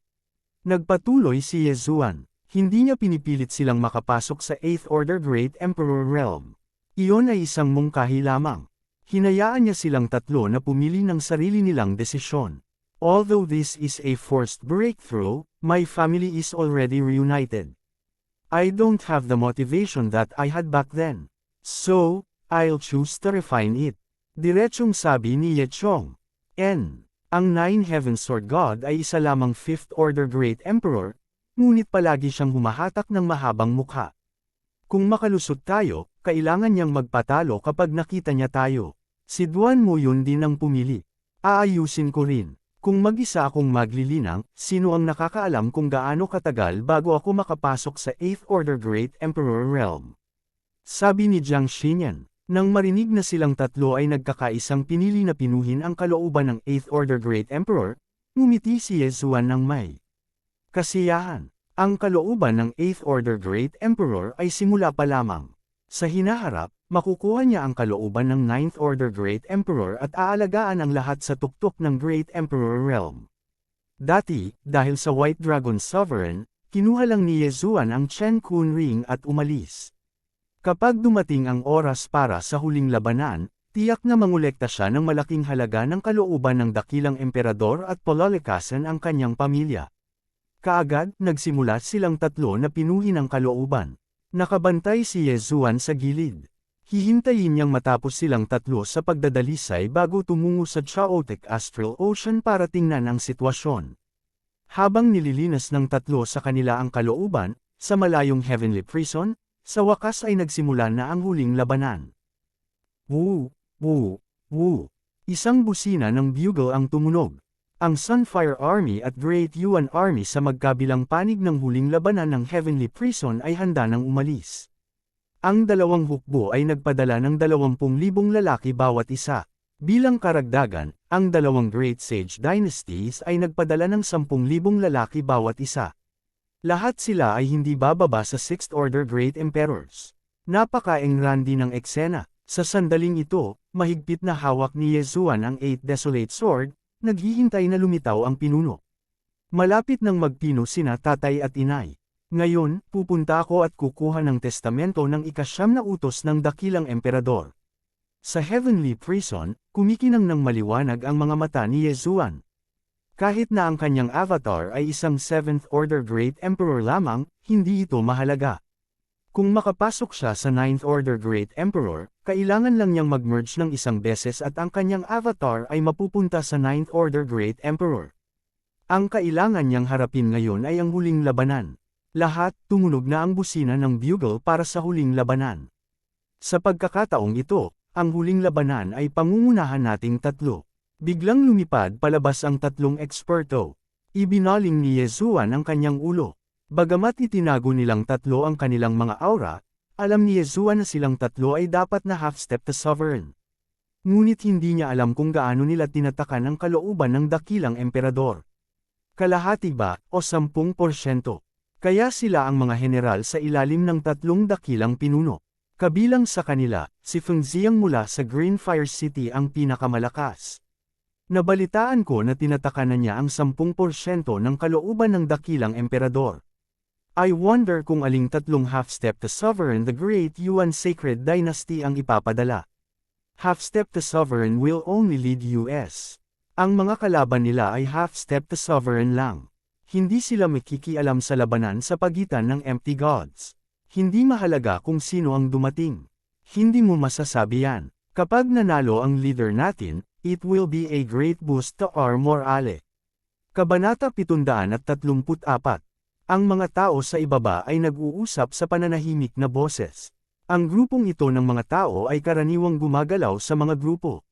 Nagpatuloy si Yezuan. Hindi niya pinipilit silang makapasok sa 8th Order Great Emperor Realm. Iyon ay isang mungkahi lamang. Hinayaan niya silang 3 na pumili ng sarili nilang desisyon. Although this is a forced breakthrough, my family is already reunited. I don't have the motivation that I had back then. So, I'll choose to refine it. Diretsong sabi ni Ye Chong. Ang Nine Heavens Sword God ay isa lamang Fifth Order Great Emperor, ngunit palagi siyang humahatak ng mahabang mukha. Kung makalusot tayo, kailangan niyang magpatalo kapag nakita niya tayo. Si Duan Mo yun din ang pumili. Aayusin ko rin. Kung mag-isa akong maglilinang, sino ang nakakaalam kung gaano katagal bago ako makapasok sa 8th Order Great Emperor Realm? Sabi ni Jiang Xinyan. Nang marinig na silang tatlo ay nagkakaisang pinili na pinuhin ang kalooban ng 8th Order Great Emperor, ngumiti si Yezuan ng may kasiyahan. Ang kalooban ng 8th Order Great Emperor ay simula pa lamang. Sa hinaharap, makukuha niya ang kalooban ng 9th Order Great Emperor at aalagaan ang lahat sa tuktok ng Great Emperor Realm. Dati, dahil sa White Dragon Sovereign, kinuha lang ni Yezuan ang Chen Kun Ring at umalis. Kapag dumating ang oras para sa huling labanan, tiyak na mangolekta siya ng malaking halaga ng kalooban ng dakilang emperador at palalakasan ang kanyang pamilya. Kaagad, nagsimula silang tatlo na pinuhin ang kalooban. Nakabantay si Yezuan sa gilid. Hihintayin niyang matapos silang tatlo sa pagdadalisay bago tumungo sa Chaotic Astral Ocean para tingnan ang sitwasyon. Habang nililinas ng tatlo sa kanila ang kalooban, sa malayong Heavenly Prison, sa wakas ay nagsimula na ang huling labanan. Woo! Woo! Woo! Isang busina ng bugle ang tumunog. Ang Sunfire Army at Great Yuan Army sa magkabilang panig ng huling labanan ng Heavenly Prison ay handa nang umalis. Ang dalawang hukbo ay nagpadala ng 20,000 lalaki bawat isa. Bilang karagdagan, ang dalawang Great Sage Dynasties ay nagpadala ng 10,000 lalaki bawat isa. Lahat sila ay hindi bababa sa 6th Order Great Emperors. Napaka-engrandi ng eksena. Sa sandaling ito, mahigpit na hawak ni Yezuan ang 8th Desolate Sword, naghihintay na lumitaw ang pinuno. Malapit nang magpino sina tatay at inay. Ngayon, pupunta ako at kukuha ng testamento ng ika-9 na utos ng dakilang emperador. Sa Heavenly Prison, kumikinang ng maliwanag ang mga mata ni Yezuan. Kahit na ang kanyang avatar ay isang 7th Order Great Emperor lamang, hindi ito mahalaga. Kung makapasok siya sa 9th Order Great Emperor, kailangan lang niyang mag-merge ng isang beses at ang kanyang avatar ay mapupunta sa 9th Order Great Emperor. Ang kailangan niyang harapin ngayon ay ang huling labanan. Lahat, tumunog na ang busina ng bugle para sa huling labanan. Sa pagkakataong ito, ang huling labanan ay pangungunahan nating tatlo. Biglang lumipad palabas ang tatlong eksperto. Ibinaling ni Yezuan ang kanyang ulo. Bagamat itinago nilang tatlo ang kanilang mga aura, alam ni Yezuan na silang tatlo ay dapat na half-step to sovereign. Ngunit hindi niya alam kung gaano nila tinatakan ang kalooban ng dakilang emperador. Kalahati ba, o 10%? Kaya sila ang mga general sa ilalim ng tatlong dakilang pinuno. Kabilang sa kanila, si Feng Ziang mula sa Greenfire City ang pinakamalakas. Nabalitaan ko na tinatakan na niya ang 10% ng kalooban ng dakilang emperador. I wonder kung aling tatlong half-step to sovereign the Great Yuan Sacred Dynasty ang ipapadala. Half-step to sovereign will only lead US. Ang mga kalaban nila ay half-step to sovereign lang. Hindi sila makikialam sa labanan sa pagitan ng empty gods. Hindi mahalaga kung sino ang dumating. Hindi mo masasabi yan. Kapag nanalo ang leader natin, it will be a great boost to our morale. Kabanata 734. Ang mga tao sa ibaba ay nag-uusap sa pananahimik na boses. Ang grupong ito ng mga tao ay karaniwang gumagalaw sa mga grupo.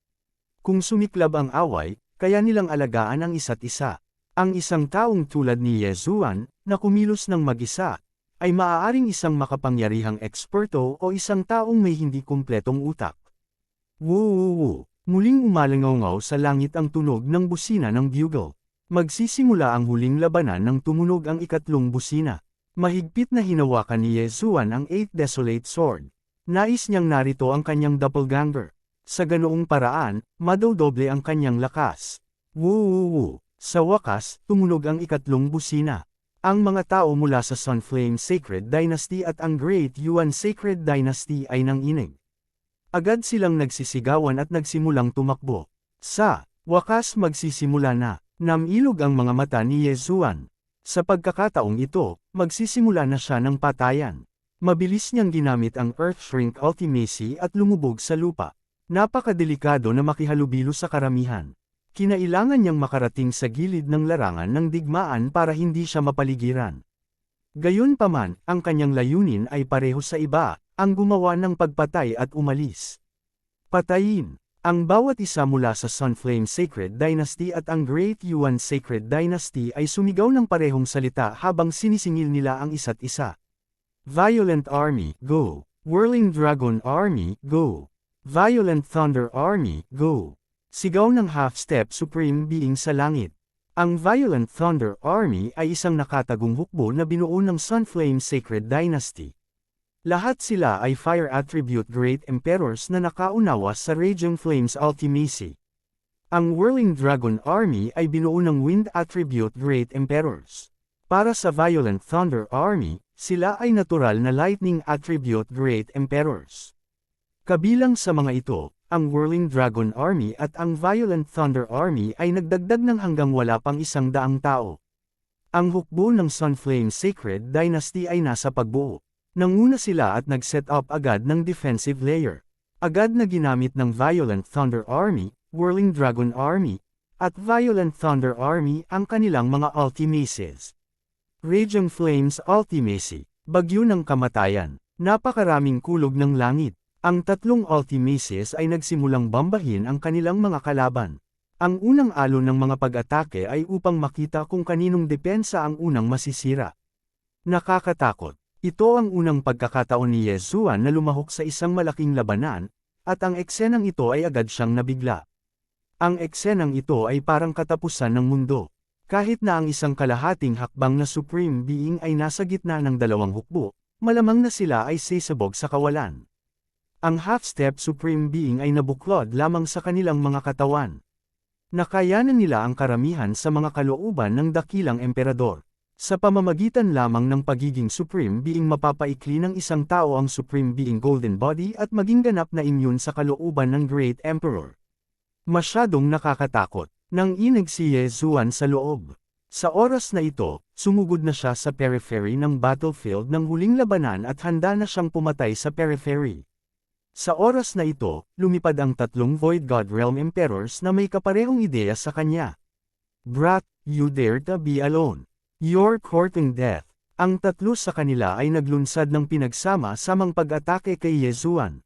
Kung sumiklab ang away, kaya nilang alagaan ang isa't isa. Ang isang taong tulad ni Yezuan, na kumilos ng mag-isa, ay maaaring isang makapangyarihang eksperto o isang taong may hindi kumpletong utak. Woo! Muling umalangaw sa langit ang tunog ng busina ng bugle. Magsisimula ang huling labanan nang tumunog ang ikatlong busina. Mahigpit na hinawakan ni Yezuan ang 8th Desolate Sword. Nais niyang narito ang kanyang doppelganger. Sa ganoong paraan, madodoble ang kanyang lakas. Woo! Sa wakas, tumunog ang ikatlong busina. Ang mga tao mula sa Sunflame Sacred Dynasty at ang Great Yuan Sacred Dynasty ay nanginig. Agad silang nagsisigawan at nagsimulang tumakbo. Sa wakas magsisimula na, namilog ang mga mata ni Yezuan. Sa pagkakataong ito, magsisimula na siya ng patayan. Mabilis niyang ginamit ang Earth Shrink Ultimacy at lumubog sa lupa. Napakadelikado na makihalubilo sa karamihan. Kinailangan niyang makarating sa gilid ng larangan ng digmaan para hindi siya mapaligiran. Gayunpaman, ang kanyang layunin ay pareho sa iba, ang gumawa ng pagpatay at umalis. Patayin. Ang bawat isa mula sa Sunflame Sacred Dynasty at ang Great Yuan Sacred Dynasty ay sumigaw ng parehong salita habang sinisingil nila ang isa't isa. Violent Army, go! Whirling Dragon Army, go! Violent Thunder Army, go! Sigaw ng Half-Step Supreme Being sa langit. Ang Violent Thunder Army ay isang nakatagong hukbo na binuo ng Sunflame Sacred Dynasty. Lahat sila ay Fire Attribute Great Emperors na nakaunawa sa Raging Flames Ultimacy. Ang Whirling Dragon Army ay binuo ng Wind Attribute Great Emperors. Para sa Violent Thunder Army, sila ay natural na Lightning Attribute Great Emperors. Kabilang sa mga ito, ang Whirling Dragon Army at ang Violent Thunder Army ay nagdagdag ng hanggang wala pang 100 tao. Ang hukbo ng Sunflame Sacred Dynasty ay nasa pagbuo. Nanguna sila at nag-set up agad ng defensive layer. Agad na ginamit ng Violent Thunder Army, Whirling Dragon Army, at Violent Thunder Army ang kanilang mga ultimacies. Raging Flames Ultimacy, Bagyo ng Kamatayan, napakaraming kulog ng langit. Ang tatlong ultimacies ay nagsimulang bambahin ang kanilang mga kalaban. Ang unang alon ng mga pag-atake ay upang makita kung kaninong depensa ang unang masisira. Nakakatakot. Ito ang unang pagkakataon ni Yezuan na lumahok sa isang malaking labanan, at ang eksenang ito ay agad siyang nabigla. Ang eksenang ito ay parang katapusan ng mundo. Kahit na ang isang kalahating hakbang na Supreme Being ay nasa gitna ng dalawang hukbo, malamang na sila ay sisabog sa kawalan. Ang Half-Step Supreme Being ay nabuklod lamang sa kanilang mga katawan. Nakayanan nila ang karamihan sa mga kalooban ng dakilang emperador. Sa pamamagitan lamang ng pagiging Supreme Being mapapaikli ng isang tao ang Supreme Being Golden Body at maging ganap na immune sa kalooban ng Great Emperor. Masyadong nakakatakot. Nang inig si Yezuan sa loob. Sa oras na ito, sumugod na siya sa periphery ng battlefield ng huling labanan at handa na siyang pumatay sa periphery. Sa oras na ito, lumipad ang tatlong Void God Realm Emperors na may kaparehong ideya sa kanya. Brat, you dare to be alone. You're courting death. Ang tatlo sa kanila ay naglunsad ng pinagsama-samang pag-atake kay Yezuan.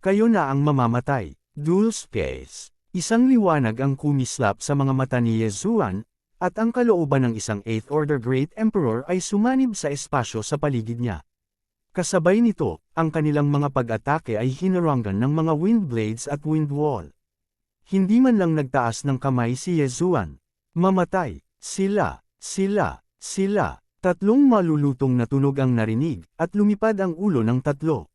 Kayo na ang mamamatay. Dual Space. Isang liwanag ang kumislap sa mga mata ni Yezuan, at ang kalooban ng isang 8th Order Great Emperor ay sumanib sa espasyo sa paligid niya. Kasabay nito, ang kanilang mga pag-atake ay hinarangan ng mga Wind Blades at Wind Wall. Hindi man lang nagtaas ng kamay si Yezuan. Mamatay. Sila. Tatlong malulutong na tunog ang narinig, at lumipad ang ulo ng tatlo.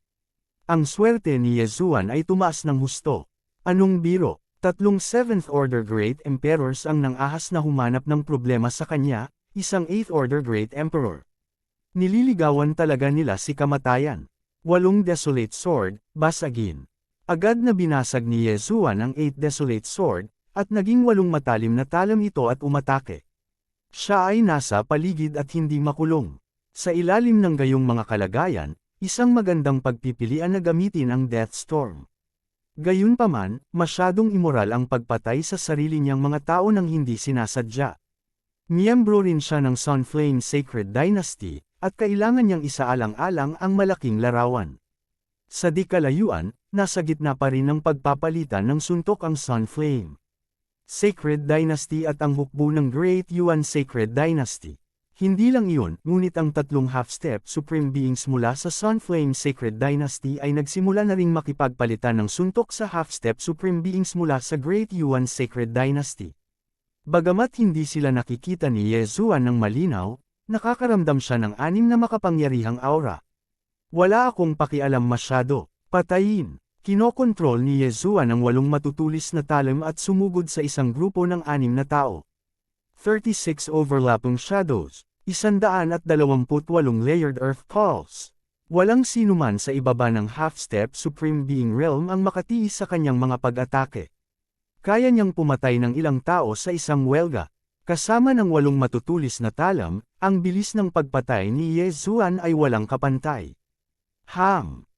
Ang swerte ni Yezuan ay tumaas ng husto. Anong biro? Tatlong 7th Order Great Emperors ang nangahas na humanap ng problema sa kanya, isang 8th Order Great Emperor. Nililigawan talaga nila si kamatayan. 8 Desolate Sword, basagin. Agad na binasag ni Yezuan ang 8 Desolate Sword, at naging 8 matalim na talam ito at umatake. Siya ay nasa paligid at hindi makulong. Sa ilalim ng gayong mga kalagayan, isang magandang pagpipilian na gamitin ang Death Storm. Gayunpaman, masyadong immoral ang pagpatay sa sarili niyang mga tao nang hindi sinasadya. Miyembro rin siya ng Sunflame Sacred Dynasty, at kailangan niyang isaalang-alang ang malaking larawan. Sa di kalayuan, nasa gitna pa rin ng pagpapalitan ng suntok ang Sunflame Sacred Dynasty at ang hukbo ng Great Yuan Sacred Dynasty. Hindi lang iyon, ngunit ang tatlong half-step Supreme Beings mula sa Sunflame Sacred Dynasty ay nagsimula na ring makipagpalitan ng suntok sa half-step Supreme Beings mula sa Great Yuan Sacred Dynasty. Bagamat hindi sila nakikita ni Yezuan ng malinaw, nakakaramdam siya ng 6 na makapangyarihang aura. Wala akong pakialam masyado. Patayin. Kinokontrol ni Yezuan ang 8 matutulis na talim at sumugod sa isang grupo ng 6 na tao. 36 overlapping shadows, 128 layered earth pulse. Walang sinuman sa ibaba ng half-step Supreme Being Realm ang makatiis sa kanyang mga pag-atake. Kaya niyang pumatay ng ilang tao sa isang welga. Kasama ng 8 matutulis na talam, ang bilis ng pagpatay ni Yezuan ay walang kapantay.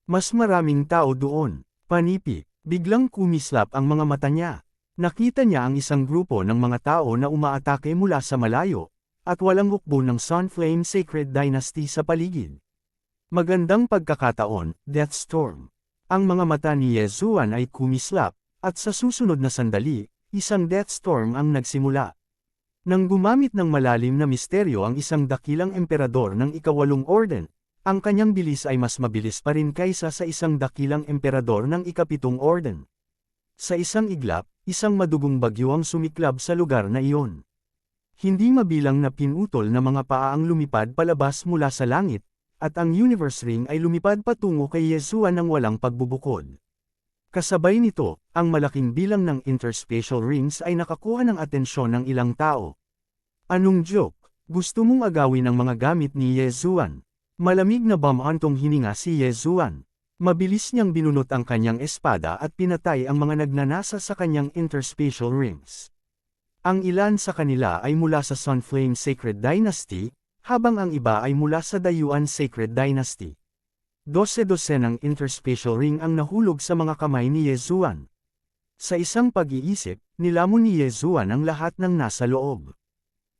Mas maraming tao doon. Panipi, biglang kumislap ang mga mata niya. Nakita niya ang isang grupo ng mga tao na umaatake mula sa malayo, at walang hukbo ng Sunflame Sacred Dynasty sa paligid. Magandang pagkakataon, Deathstorm. Ang mga mata ni Yezuan ay kumislap, at sa susunod na sandali, isang Deathstorm ang nagsimula. Nang gumamit ng malalim na misteryo ang isang dakilang emperador ng ika-8 Orden, ang kanyang bilis ay mas mabilis pa rin kaysa sa isang dakilang emperador ng ika-7 Orden. Sa isang iglap, isang madugong bagyo ang sumiklab sa lugar na iyon. Hindi mabilang na pinutol na mga paa ang lumipad palabas mula sa langit, at ang Universe Ring ay lumipad patungo kay Yezuan ng walang pagbubukod. Kasabay nito, ang malaking bilang ng interspatial rings ay nakakuha ng atensyon ng ilang tao. Anong joke? Gusto mong agawin ang mga gamit ni Yezuan? Malamig na bamantong hininga si Yezuan. Mabilis niyang binunot ang kanyang espada at pinatay ang mga nagnanasa sa kanyang interspatial rings. Ang ilan sa kanila ay mula sa Sunflame Sacred Dynasty, habang ang iba ay mula sa Dayuan Sacred Dynasty. 12 ng interspatial ring ang nahulog sa mga kamay ni Yezuan. Sa isang pag-iisip, nilamon ni Yezuan ang lahat ng nasa loob.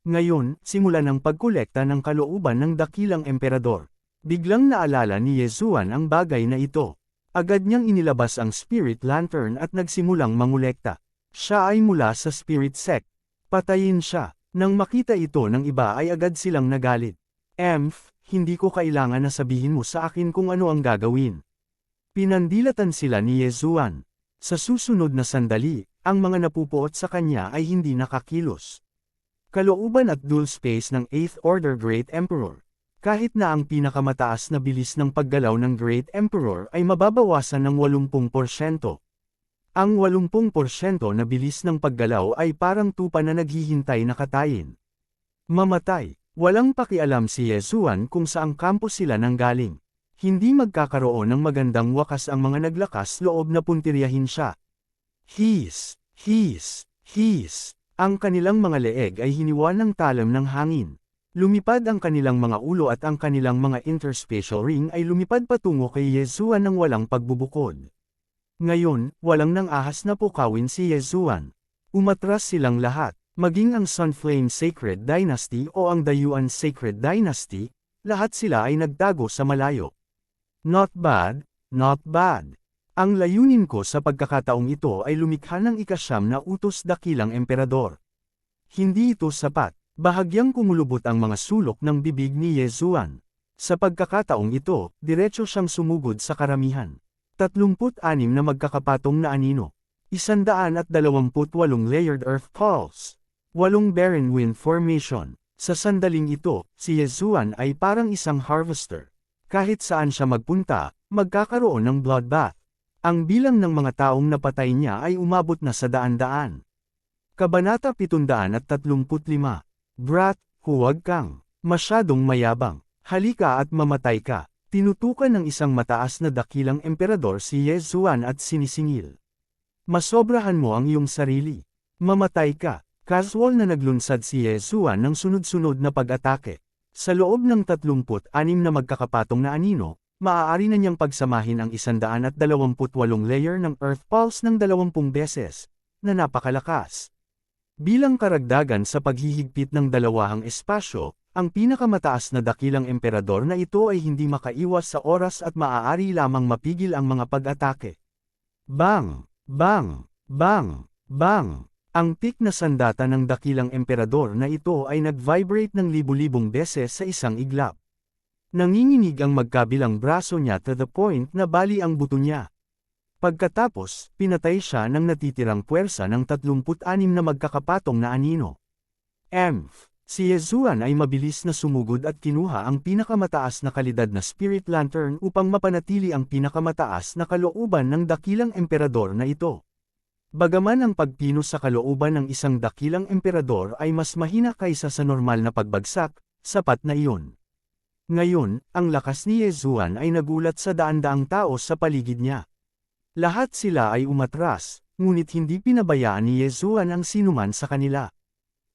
Ngayon, simula ng pagkolekta ng kalooban ng dakilang emperador. Biglang naalala ni Yezuan ang bagay na ito. Agad niyang inilabas ang Spirit Lantern at nagsimulang mangolekta. Siya ay mula sa Spirit Sect. Patayin siya. Nang makita ito ng iba ay agad silang nagalit. Hindi ko kailangan na sabihin mo sa akin kung ano ang gagawin. Pinandilatan sila ni Yezuan. Sa susunod na sandali, ang mga napupuot sa kanya ay hindi nakakilos. Kalooban at dual space ng 8th Order Great Emperor. Kahit na ang pinakamataas na bilis ng paggalaw ng Great Emperor ay mababawasan ng 80%. Ang 80% na bilis ng paggalaw ay parang tupa na naghihintay na katayin. Mamatay. Walang pakialam si Yezuan kung saang kampo sila nanggaling. Hindi magkakaroon ng magandang wakas ang mga naglakas loob na puntiryahin siya. Hiss. Ang kanilang mga leeg ay hiniwa ng talam ng hangin. Lumipad ang kanilang mga ulo at ang kanilang mga interspatial ring ay lumipad patungo kay Yezuan ng walang pagbubukod. Ngayon, walang nang ahas na pukawin si Yezuan. Umatras silang lahat, maging ang Sunflame Sacred Dynasty o ang Dayuan Sacred Dynasty, lahat sila ay nagtago sa malayo. Not bad. Ang layunin ko sa pagkakataong ito ay lumikha ng ika-9 na utos dakilang emperador. Hindi ito sapat. Bahagyang kumulubot ang mga sulok ng bibig ni Yezuan. Sa pagkakataong ito, diretso siyang sumugod sa karamihan. 36 na magkakapatong na anino. 128 layered earth pulse. 8 barren wind formation. Sa sandaling ito, si Yezuan ay parang isang harvester. Kahit saan siya magpunta, magkakaroon ng bloodbath. Ang bilang ng mga taong napatay niya ay umabot na sa daan-daan. Kabanata 735. Brat, huwag kang masyadong mayabang. Halika at mamatay ka. Tinutukan ng isang mataas na dakilang emperador si Yezuan at sinisingil. Masobrahan mo ang iyong sarili. Mamatay ka. Casual na naglunsad si Yezuan ng sunod-sunod na pag-atake. Sa loob ng 36 na magkakapatong na anino, maaari na niyang pagsamahin ang 128 layer ng Earth Pulse ng 20 beses, na napakalakas. Bilang karagdagan sa paghihigpit ng dalawahang espasyo, ang pinakamataas na dakilang emperador na ito ay hindi makaiwas sa oras at maaari lamang mapigil ang mga pag-atake. Bang! Ang tik na sandata ng dakilang emperador na ito ay nag-vibrate ng libu-libong beses sa isang iglap. Nanginginig ang magkabilang braso niya to the point na bali ang buto niya. Pagkatapos, pinatay siya ng natitirang puwersa ng 36 na magkakapatong na anino. Si Yezuan ay mabilis na sumugod at kinuha ang pinakamataas na kalidad na Spirit Lantern upang mapanatili ang pinakamataas na kalooban ng dakilang emperador na ito. Bagaman ang pagpinos sa kalooban ng isang dakilang emperador ay mas mahina kaysa sa normal na pagbagsak, sapat na iyon. Ngayon, ang lakas ni Yezuan ay nagulat sa daan-daang tao sa paligid niya. Lahat sila ay umatras, ngunit hindi pinabayaan ni Yezuan ang sinuman sa kanila.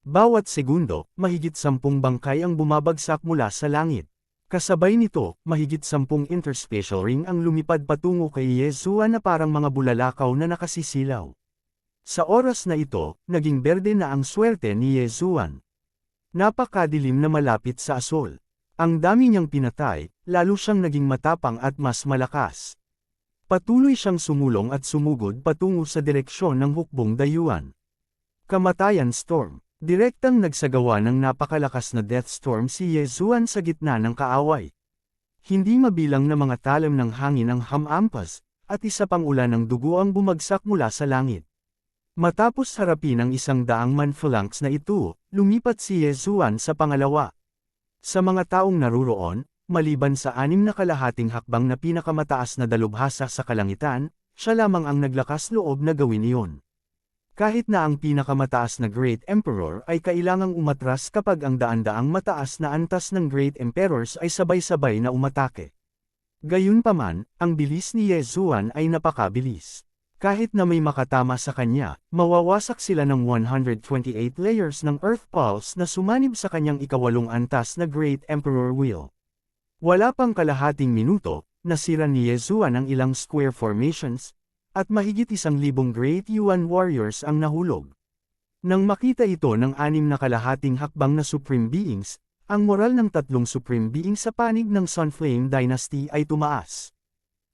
Bawat segundo, mahigit 10 bangkay ang bumabagsak mula sa langit. Kasabay nito, mahigit 10 interspatial ring ang lumipad patungo kay Yezuan na parang mga bulalakaw na nakasisilaw. Sa oras na ito, naging berde na ang swerte ni Yezuan. Napakadilim na malapit sa asol. Ang dami niyang pinatay, lalo siyang naging matapang at mas malakas. Patuloy siyang sumulong at sumugod patungo sa direksyon ng hukbong dayuhan. Kamatayan Storm. Direktang nagsagawa ng napakalakas na death storm si Yezuan sa gitna ng kaaway. Hindi mabilang na mga talam ng hangin ang hamampas, at isa pang ulan ng dugo ang bumagsak mula sa langit. Matapos harapin ang 100 man-phalanx na ito, lumipat si Yezuan sa pangalawa. Sa mga taong naruroon, maliban sa 6 na kalahating hakbang na pinakamataas na dalubhasa sa kalangitan, siya lamang ang naglakas loob na gawin iyon. Kahit na ang pinakamataas na Great Emperor ay kailangang umatras kapag ang daan-daang mataas na antas ng Great Emperors ay sabay-sabay na umatake. Gayunpaman, ang bilis ni Yezuan ay napakabilis. Kahit na may makatama sa kanya, mawawasak sila ng 128 layers ng Earth Pulse na sumanib sa kanyang ikawalong antas na Great Emperor Wheel. Wala pang kalahating minuto, nasira ni Yezuan ang ilang square formations, at mahigit 1,000 Great Yuan Warriors ang nahulog. Nang makita ito ng 6 na kalahating hakbang na Supreme Beings, ang moral ng 3 Supreme Beings sa panig ng Sunflame Dynasty ay tumaas.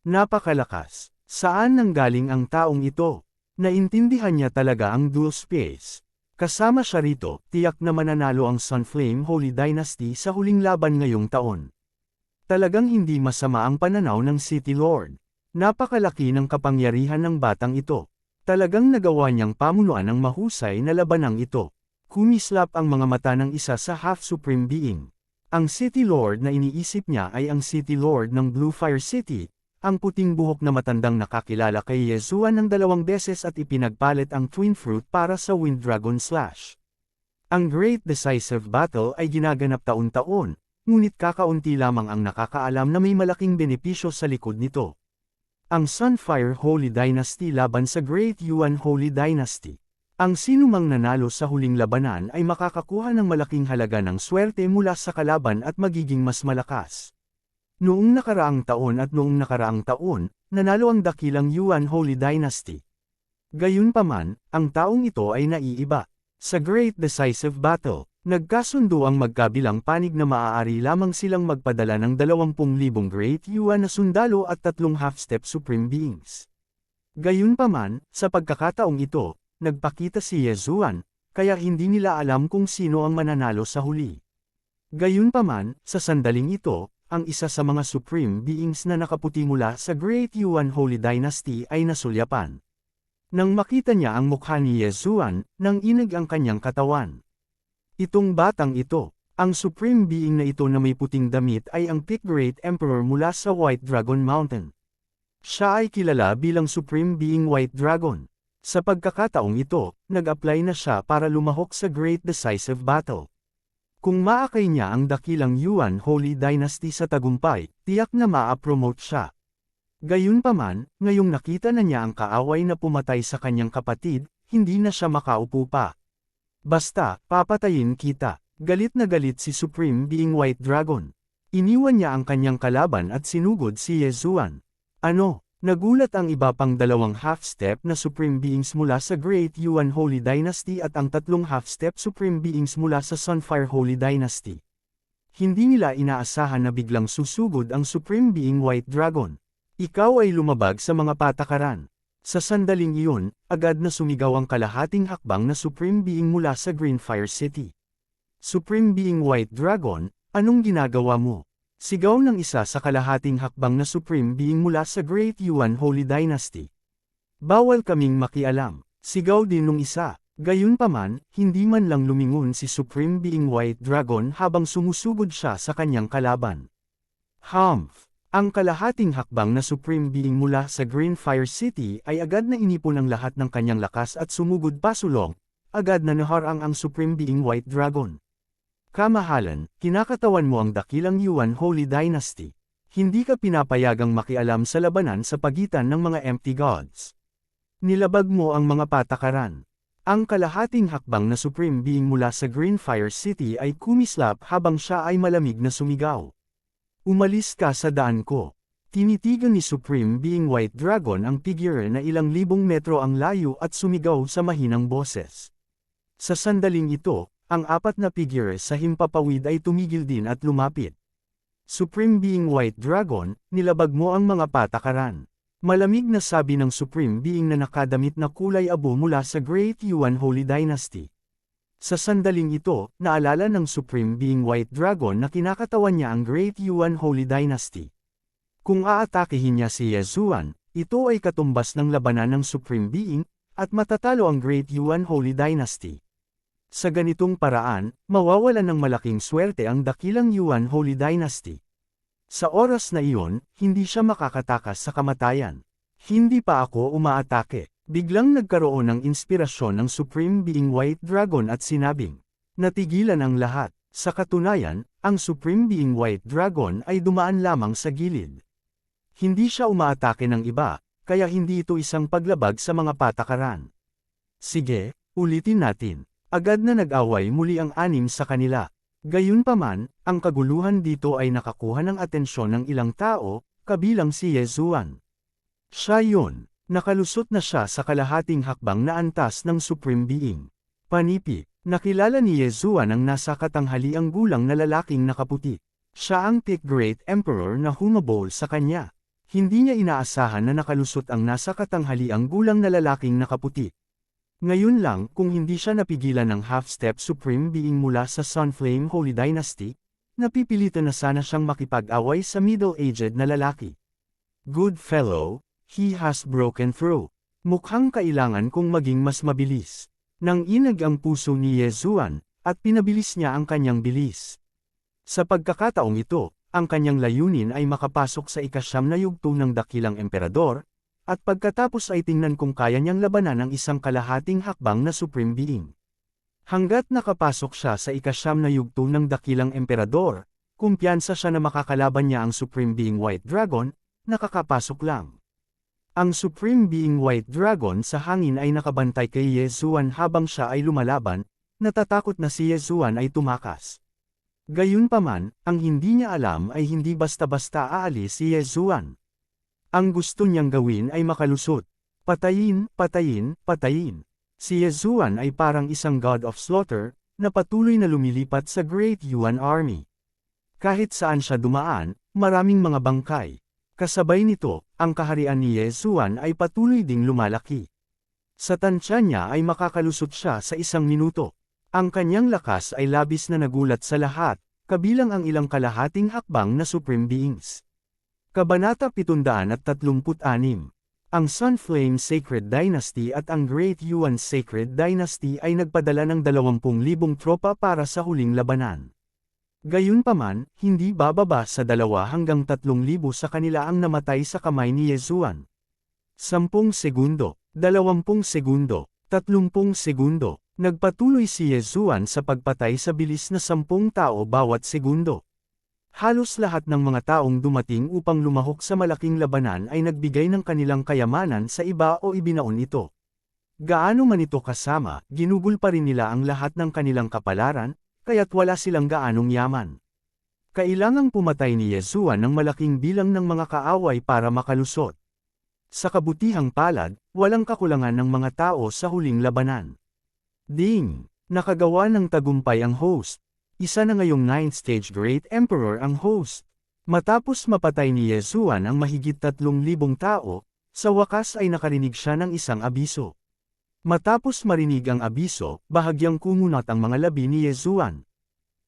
Napakalakas. Saan nanggaling ang taong ito? Naintindihan niya talaga ang dual space. Kasama siya rito, tiyak na mananalo ang Sunflame Holy Dynasty sa huling laban ngayong taon. Talagang hindi masama ang pananaw ng City Lord. Napakalaki ng kapangyarihan ng batang ito. Talagang nagawa niyang pamunuan ang mahusay na labanang ito. Kumislap ang mga mata ng isa sa half-supreme being. Ang City Lord na iniisip niya ay ang City Lord ng Blue Fire City, ang puting buhok na matandang nakakilala kay Yezuan ng 2 beses at ipinagpalit ang Twin Fruit para sa Wind Dragon Slash. Ang Great Decisive Battle ay ginaganap taon-taon, ngunit kakaunti lamang ang nakakaalam na may malaking benepisyo sa likod nito. Ang Sunfire Holy Dynasty laban sa Great Yuan Holy Dynasty. Ang sinumang nanalo sa huling labanan ay makakakuha ng malaking halaga ng swerte mula sa kalaban at magiging mas malakas. Noong nakaraang taon, nanalo ang dakilang Yuan Holy Dynasty. Gayunpaman, ang taong ito ay naiiba. Sa Great Decisive Battle, nagkasundo ang magkabilang panig na maaari lamang silang magpadala ng 20,000 Great Yuan na sundalo at 3 half-step Supreme Beings. Gayunpaman, sa pagkakataong ito, nagpakita si Yezuan, kaya hindi nila alam kung sino ang mananalo sa huli. Gayunpaman, sa sandaling ito, ang isa sa mga Supreme Beings na nakaputi mula sa Great Yuan Holy Dynasty ay nasulyapan. Nang makita niya ang mukha ni Yezuan, nang inig ang kanyang katawan. Itong batang ito, ang Supreme Being na ito na may puting damit ay ang Pick Great Emperor mula sa White Dragon Mountain. Siya ay kilala bilang Supreme Being White Dragon. Sa pagkakataong ito, nag-apply na siya para lumahok sa Great Decisive Battle. Kung maakay niya ang dakilang Yuan Holy Dynasty sa tagumpay, tiyak na maa-promote siya. Gayunpaman, ngayong nakita na niya ang kaaway na pumatay sa kanyang kapatid, hindi na siya makaupo pa. Basta, papatayin kita. Galit na galit si Supreme Being White Dragon. Iniwan niya ang kanyang kalaban at sinugod si Yezuan. Ano? Nagulat ang iba pang 2 half-step na Supreme Beings mula sa Great Yuan Holy Dynasty at ang 3 half-step Supreme Beings mula sa Sunfire Holy Dynasty. Hindi nila inaasahan na biglang susugod ang Supreme Being White Dragon. Ikaw ay lumabag sa mga patakaran. Sa sandaling iyon, agad na sumigaw ang kalahating hakbang na Supreme Being mula sa Greenfire City. Supreme Being White Dragon, anong ginagawa mo? Sigaw ng isa sa kalahating hakbang na Supreme Being mula sa Great Yuan Holy Dynasty. Bawal kaming makialam. Sigaw din nung isa. Gayunpaman, hindi man lang lumingon si Supreme Being White Dragon habang sumusugod siya sa kanyang kalaban. Humph! Ang kalahating hakbang na Supreme Being mula sa Greenfire City ay agad na inipon ang lahat ng kanyang lakas at sumugod pasulong, agad na naharang ang Supreme Being White Dragon. Kamahalan, kinakatawan mo ang dakilang Yuan Holy Dynasty. Hindi ka pinapayagang makialam sa labanan sa pagitan ng mga empty gods. Nilabag mo ang mga patakaran. Ang kalahating hakbang na Supreme Being mula sa Greenfire City ay kumislap habang siya ay malamig na sumigaw. Umalis ka sa daan ko. Tinitigan ni Supreme Being White Dragon ang figure na ilang libong metro ang layo at sumigaw sa mahinang boses. Sa sandaling ito, ang apat na figure sa himpapawid ay tumigil din at lumapit. Supreme Being White Dragon, nilabag mo ang mga patakaran. Malamig na sabi ng Supreme Being na nakadamit na kulay abo mula sa Great Yuan Holy Dynasty. Sa sandaling ito, naalala ng Supreme Being White Dragon na kinakatawan niya ang Great Yuan Holy Dynasty. Kung aatakihin niya si Yezuan, ito ay katumbas ng labanan ng Supreme Being, at matatalo ang Great Yuan Holy Dynasty. Sa ganitong paraan, mawawalan ng malaking swerte ang dakilang Yuan Holy Dynasty. Sa oras na iyon, hindi siya makakatakas sa kamatayan. Hindi pa ako umaatake. Biglang nagkaroon ng inspirasyon ng Supreme Being White Dragon at sinabing, natigilan ang lahat. Sa katunayan, ang Supreme Being White Dragon ay dumaan lamang sa gilid. Hindi siya umaatake ng iba, kaya hindi ito isang paglabag sa mga patakaran. Sige, ulitin natin. Agad na nag-away muli ang anim sa kanila. Gayunpaman, ang kaguluhan dito ay nakakuha ng atensyon ng ilang tao, kabilang si Yezuan. Siya yun. Nakalusot na siya sa kalahating hakbang na antas ng Supreme Being. Panipi, nakilala ni Yezuan ang nasa katanghaliang gulang na lalaking nakaputi. Siya ang Thick Great Emperor na humabol sa kanya. Hindi niya inaasahan na nakalusot ang nasa katanghaliang gulang na lalaking nakaputi. Ngayon lang kung hindi siya napigilan ng half-step Supreme Being mula sa Sunflame Holy Dynasty, napipilitan na sana siyang makipag-away sa middle-aged na lalaki. Good fellow, he has broken through. Mukhang kailangan kong maging mas mabilis. Nang inag ang puso ni Yezuan, at pinabilis niya ang kanyang bilis. Sa pagkakataong ito, ang kanyang layunin ay makapasok sa ikasyam na yugto ng dakilang emperador, at pagkatapos ay tingnan kung kaya niyang labanan ang isang kalahating hakbang na Supreme Being. Hanggat nakapasok siya sa ikasyam na yugto ng dakilang emperador, kumpiyansa siya na makakalaban niya ang Supreme Being White Dragon, nakakapasok lang. Ang Supreme Being White Dragon sa hangin ay nakabantay kay Yezuan habang siya ay lumalaban, natatakot na si Yezuan ay tumakas. Gayunpaman, ang hindi niya alam ay hindi basta-basta aalis si Yezuan. Ang gusto niyang gawin ay makalusot. Patayin, patayin, patayin. Si Yezuan ay parang isang god of slaughter, na patuloy na lumilipat sa Great Yuan Army. Kahit saan siya dumaan, maraming mga bangkay. Kasabay nito, ang kaharian ni Yezuan ay patuloy ding lumalaki. Sa tansya niya ay makakalusot siya sa 1 minuto. Ang kanyang lakas ay labis na nagulat sa lahat, kabilang ang ilang kalahating hakbang na Supreme Beings. Kabanata 736. Ang Sunflame Sacred Dynasty at ang Great Yuan Sacred Dynasty ay nagpadala ng 20,000 tropa para sa huling labanan. Gayunpaman, hindi bababa sa 2 hanggang 3,000 sa kanila ang namatay sa kamay ni Yezuan. 10 segundo, 20 segundo, 30 segundo. Nagpatuloy si Yezuan sa pagpatay sa bilis na 10 tao bawat segundo. Halos lahat ng mga taong dumating upang lumahok sa malaking labanan ay nagbigay ng kanilang kayamanan sa iba o ibinaon ito. Gaano man ito kasama, ginugol pa rin nila ang lahat ng kanilang kapalaran, kaya't wala silang gaanong yaman. Kailangang pumatay ni Yezuan ng malaking bilang ng mga kaaway para makalusot. Sa kabutihang palad, walang kakulangan ng mga tao sa huling labanan. Ding! Nakagawa ng tagumpay ang host. Isa na ngayong 9th stage Great Emperor ang host. Matapos mapatay ni Yezuan ang mahigit 3,000 tao, sa wakas ay nakarinig siya ng isang abiso. Matapos marinig ang abiso, bahagyang kumunat ang mga labi ni Yezuan.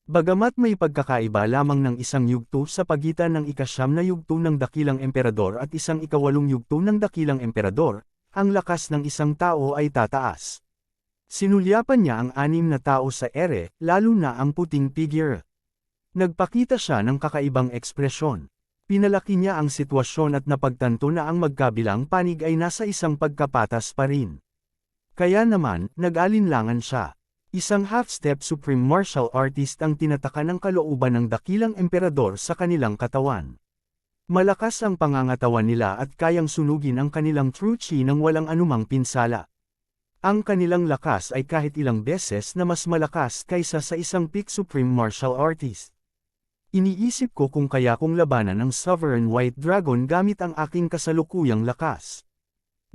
Bagamat may pagkakaiba lamang ng 1 yugto sa pagitan ng ika-9 na yugto ng dakilang emperador at 1 ika-8 yugto ng dakilang emperador, ang lakas ng isang tao ay tataas. Sinulyapan niya ang 6 na tao sa ere, lalo na ang puting figure. Nagpakita siya ng kakaibang ekspresyon. Pinalaki niya ang sitwasyon at napagtanto na ang magkabilang panig ay nasa isang pagkapatas pa rin. Kaya naman, nag-alinlangan siya. Isang half-step supreme martial artist ang tinataka ng kalooban ng dakilang emperador sa kanilang katawan. Malakas ang pangangatawan nila at kayang sunugin ang kanilang true chi nang walang anumang pinsala. Ang kanilang lakas ay kahit ilang beses na mas malakas kaysa sa isang peak supreme martial artist. Iniisip ko kung kaya kong labanan ang Sovereign White Dragon gamit ang aking kasalukuyang lakas.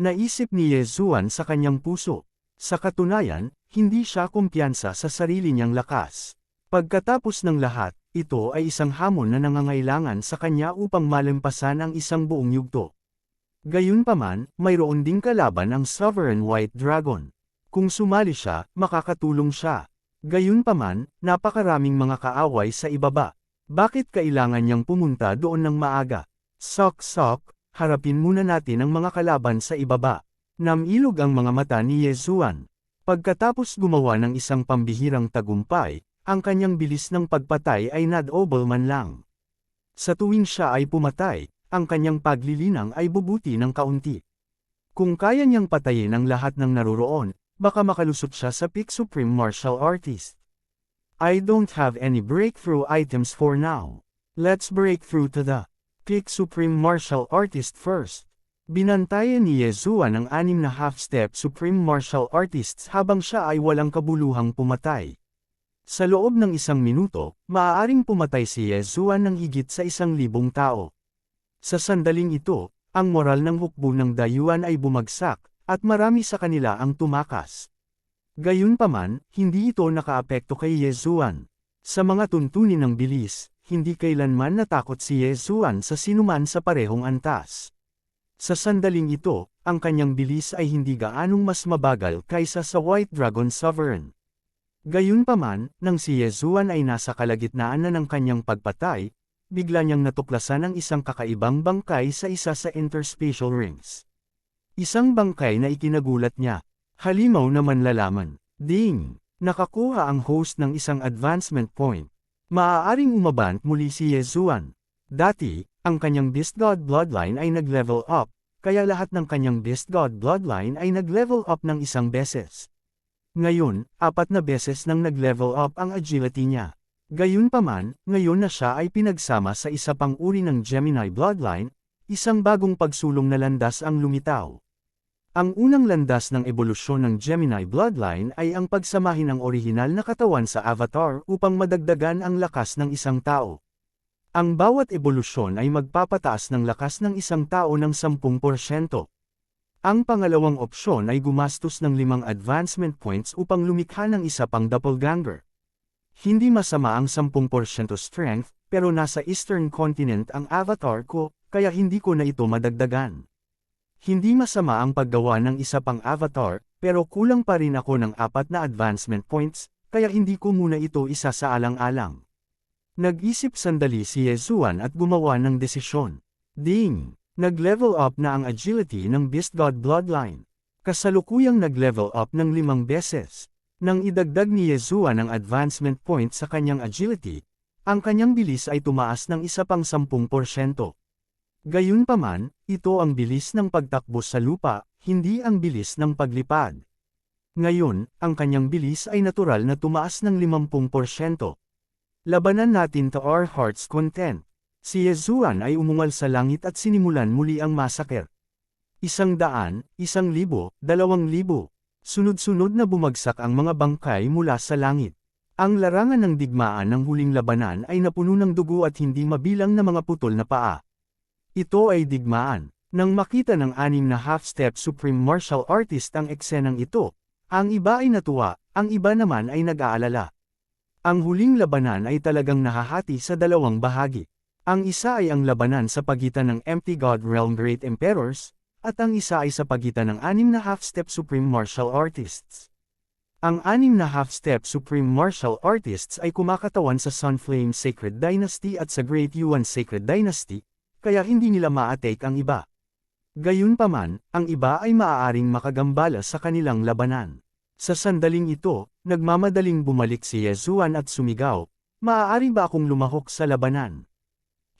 Naisip ni Yezuan sa kanyang puso. Sa katunayan, hindi siya kumpiyansa sa sarili niyang lakas. Pagkatapos ng lahat, ito ay isang hamon na nangangailangan sa kanya upang malampasan ang isang buong yugto. Gayunpaman, mayroon ding kalaban ang Sovereign White Dragon. Kung sumali siya, makakatulong siya. Gayunpaman, napakaraming mga kaaway sa ibaba. Bakit kailangan niyang pumunta doon ng maaga? Sok-sok, harapin muna natin ang mga kalaban sa ibaba. Namilog ang mga mata ni Yezuan. Pagkatapos gumawa ng isang pambihirang tagumpay, ang kanyang bilis ng pagpatay ay nadouble man lang. Sa tuwing siya ay pumatay, ang kanyang paglilinang ay bubuti ng kaunti. Kung kaya niyang patayin ang lahat ng naroroon, baka makalusot siya sa Peak Supreme Martial Artist. I don't have any breakthrough items for now. Let's break through to the Peak Supreme Martial Artist first. Binantayan ni Yezuan ang 6 na half-step Supreme Martial Artists habang siya ay walang kabuluhang pumatay. Sa loob ng 1 minuto, maaaring pumatay si Yezuan ng higit sa 1,000 tao. Sa sandaling ito, ang moral ng hukbo ng dayuhan ay bumagsak, at marami sa kanila ang tumakas. Gayunpaman, hindi ito nakaapekto kay Yezuan. Sa mga tuntunin ng bilis, hindi kailanman natakot si Yezuan sa sinuman sa parehong antas. Sa sandaling ito, ang kanyang bilis ay hindi gaanong mas mabagal kaysa sa White Dragon Sovereign. Gayunpaman, nang si Yezuan ay nasa kalagitnaan na ng kanyang pagpatay, bigla niyang natuklasan ang isang kakaibang bangkay sa isa sa interspatial rings. Isang bangkay na ikinagulat niya. Halimaw na manlalaman. Ding! Nakakuha ang host ng isang advancement point. Maaaring umabant muli si Yezuan. Dati, ang kanyang Beast God bloodline ay nag-level up, kaya lahat ng kanyang Beast God bloodline ay nag-level up ng 1 beses. Ngayon, 4 na beses nang nag-level up ang agility niya. Gayunpaman, ngayon na siya ay pinagsama sa isa pang uri ng Gemini bloodline, isang bagong pagsulong na landas ang lumitaw. Ang unang landas ng ebolusyon ng Gemini bloodline ay ang pagsamahin ng orihinal na katawan sa avatar upang madagdagan ang lakas ng isang tao. Ang bawat ebolusyon ay magpapataas ng lakas ng isang tao ng 10%. Ang pangalawang opsyon ay gumastos ng 5 advancement points upang lumikha ng isa pang doppelganger. Hindi masama ang 10% strength, pero nasa Eastern Continent ang avatar ko, kaya hindi ko na ito madagdagan. Hindi masama ang paggawa ng isa pang avatar, pero kulang pa rin ako ng 4 na advancement points, kaya hindi ko muna ito isa sa alang-alang. Nag-isip sandali si Yezuan at gumawa ng desisyon. Ding! Nag-level up na ang agility ng Beast God bloodline. Kasalukuyang nag-level up ng 5 beses. Nang idagdag ni Yezuan ang advancement point sa kanyang agility, ang kanyang bilis ay tumaas ng isa pang 10%. Gayunpaman, ito ang bilis ng pagtakbo sa lupa, hindi ang bilis ng paglipad. Ngayon, ang kanyang bilis ay natural na tumaas ng 50%. Labanan natin to our heart's content. Si Yezuan ay umungal sa langit at sinimulan muli ang massacre. 100, 1,000, 2,000. Sunod-sunod na bumagsak ang mga bangkay mula sa langit. Ang larangan ng digmaan ng huling labanan ay napuno ng dugo at hindi mabilang na mga putol na paa. Ito ay digmaan. Nang makita ng 6 na half-step Supreme Martial Artist ang eksenang ito, ang iba ay natuwa, ang iba naman ay nag-aalala. Ang huling labanan ay talagang nahahati sa 2 bahagi. Ang isa ay ang labanan sa pagitan ng Empty God Realm Great Emperors, at ang isa ay sa pagitan ng 6 na half-step Supreme Martial Artists. Ang 6 na half-step Supreme Martial Artists ay kumakatawan sa Sunflame Sacred Dynasty at sa Great Yuan Sacred Dynasty, kaya hindi nila ma-atake ang iba. Gayunpaman, ang iba ay maaaring makagambala sa kanilang labanan. Sa sandaling ito, nagmamadaling bumalik si Yezuan at sumigaw, "Maaari ba akong lumahok sa labanan?"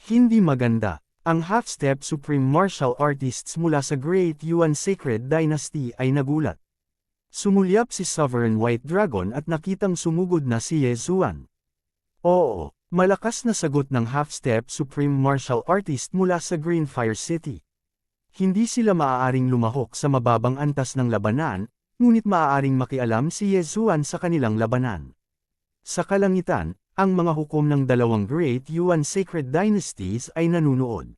Hindi maganda. Ang half-step Supreme Martial Artists mula sa Great Yuan Sacred Dynasty ay nagulat. Sumulyap si Sovereign White Dragon at nakitang sumugod na si Yezuan. Oo. Malakas na sagot ng half-step Supreme Martial Artist mula sa Greenfire City. Hindi sila maaaring lumahok sa mababang antas ng labanan, ngunit maaaring makialam si Yezuan sa kanilang labanan. Sa kalangitan, Ang mga hukom ng dalawang Great Yuan Sacred Dynasties ay nanunood.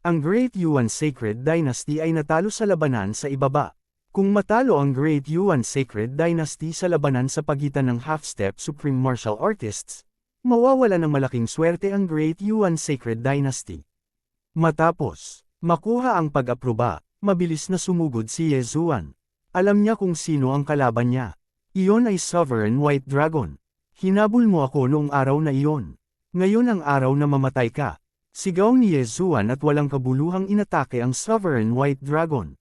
Ang Great Yuan Sacred Dynasty ay natalo sa labanan sa ibaba. Kung matalo ang Great Yuan Sacred Dynasty sa labanan sa pagitan ng half-step Supreme Martial Artists, mawawala ng malaking swerte ang Great Yuan Sacred Dynasty. Matapos makuha ang pag-aproba, mabilis na sumugod si Ye Zuan. Alam niya kung sino ang kalaban niya. Iyon ay Sovereign White Dragon. Hinabol mo ako noong araw na iyon. Ngayon ang araw na mamatay ka. Sigaw ni Ye Zuan at walang kabuluhang inatake ang Sovereign White Dragon.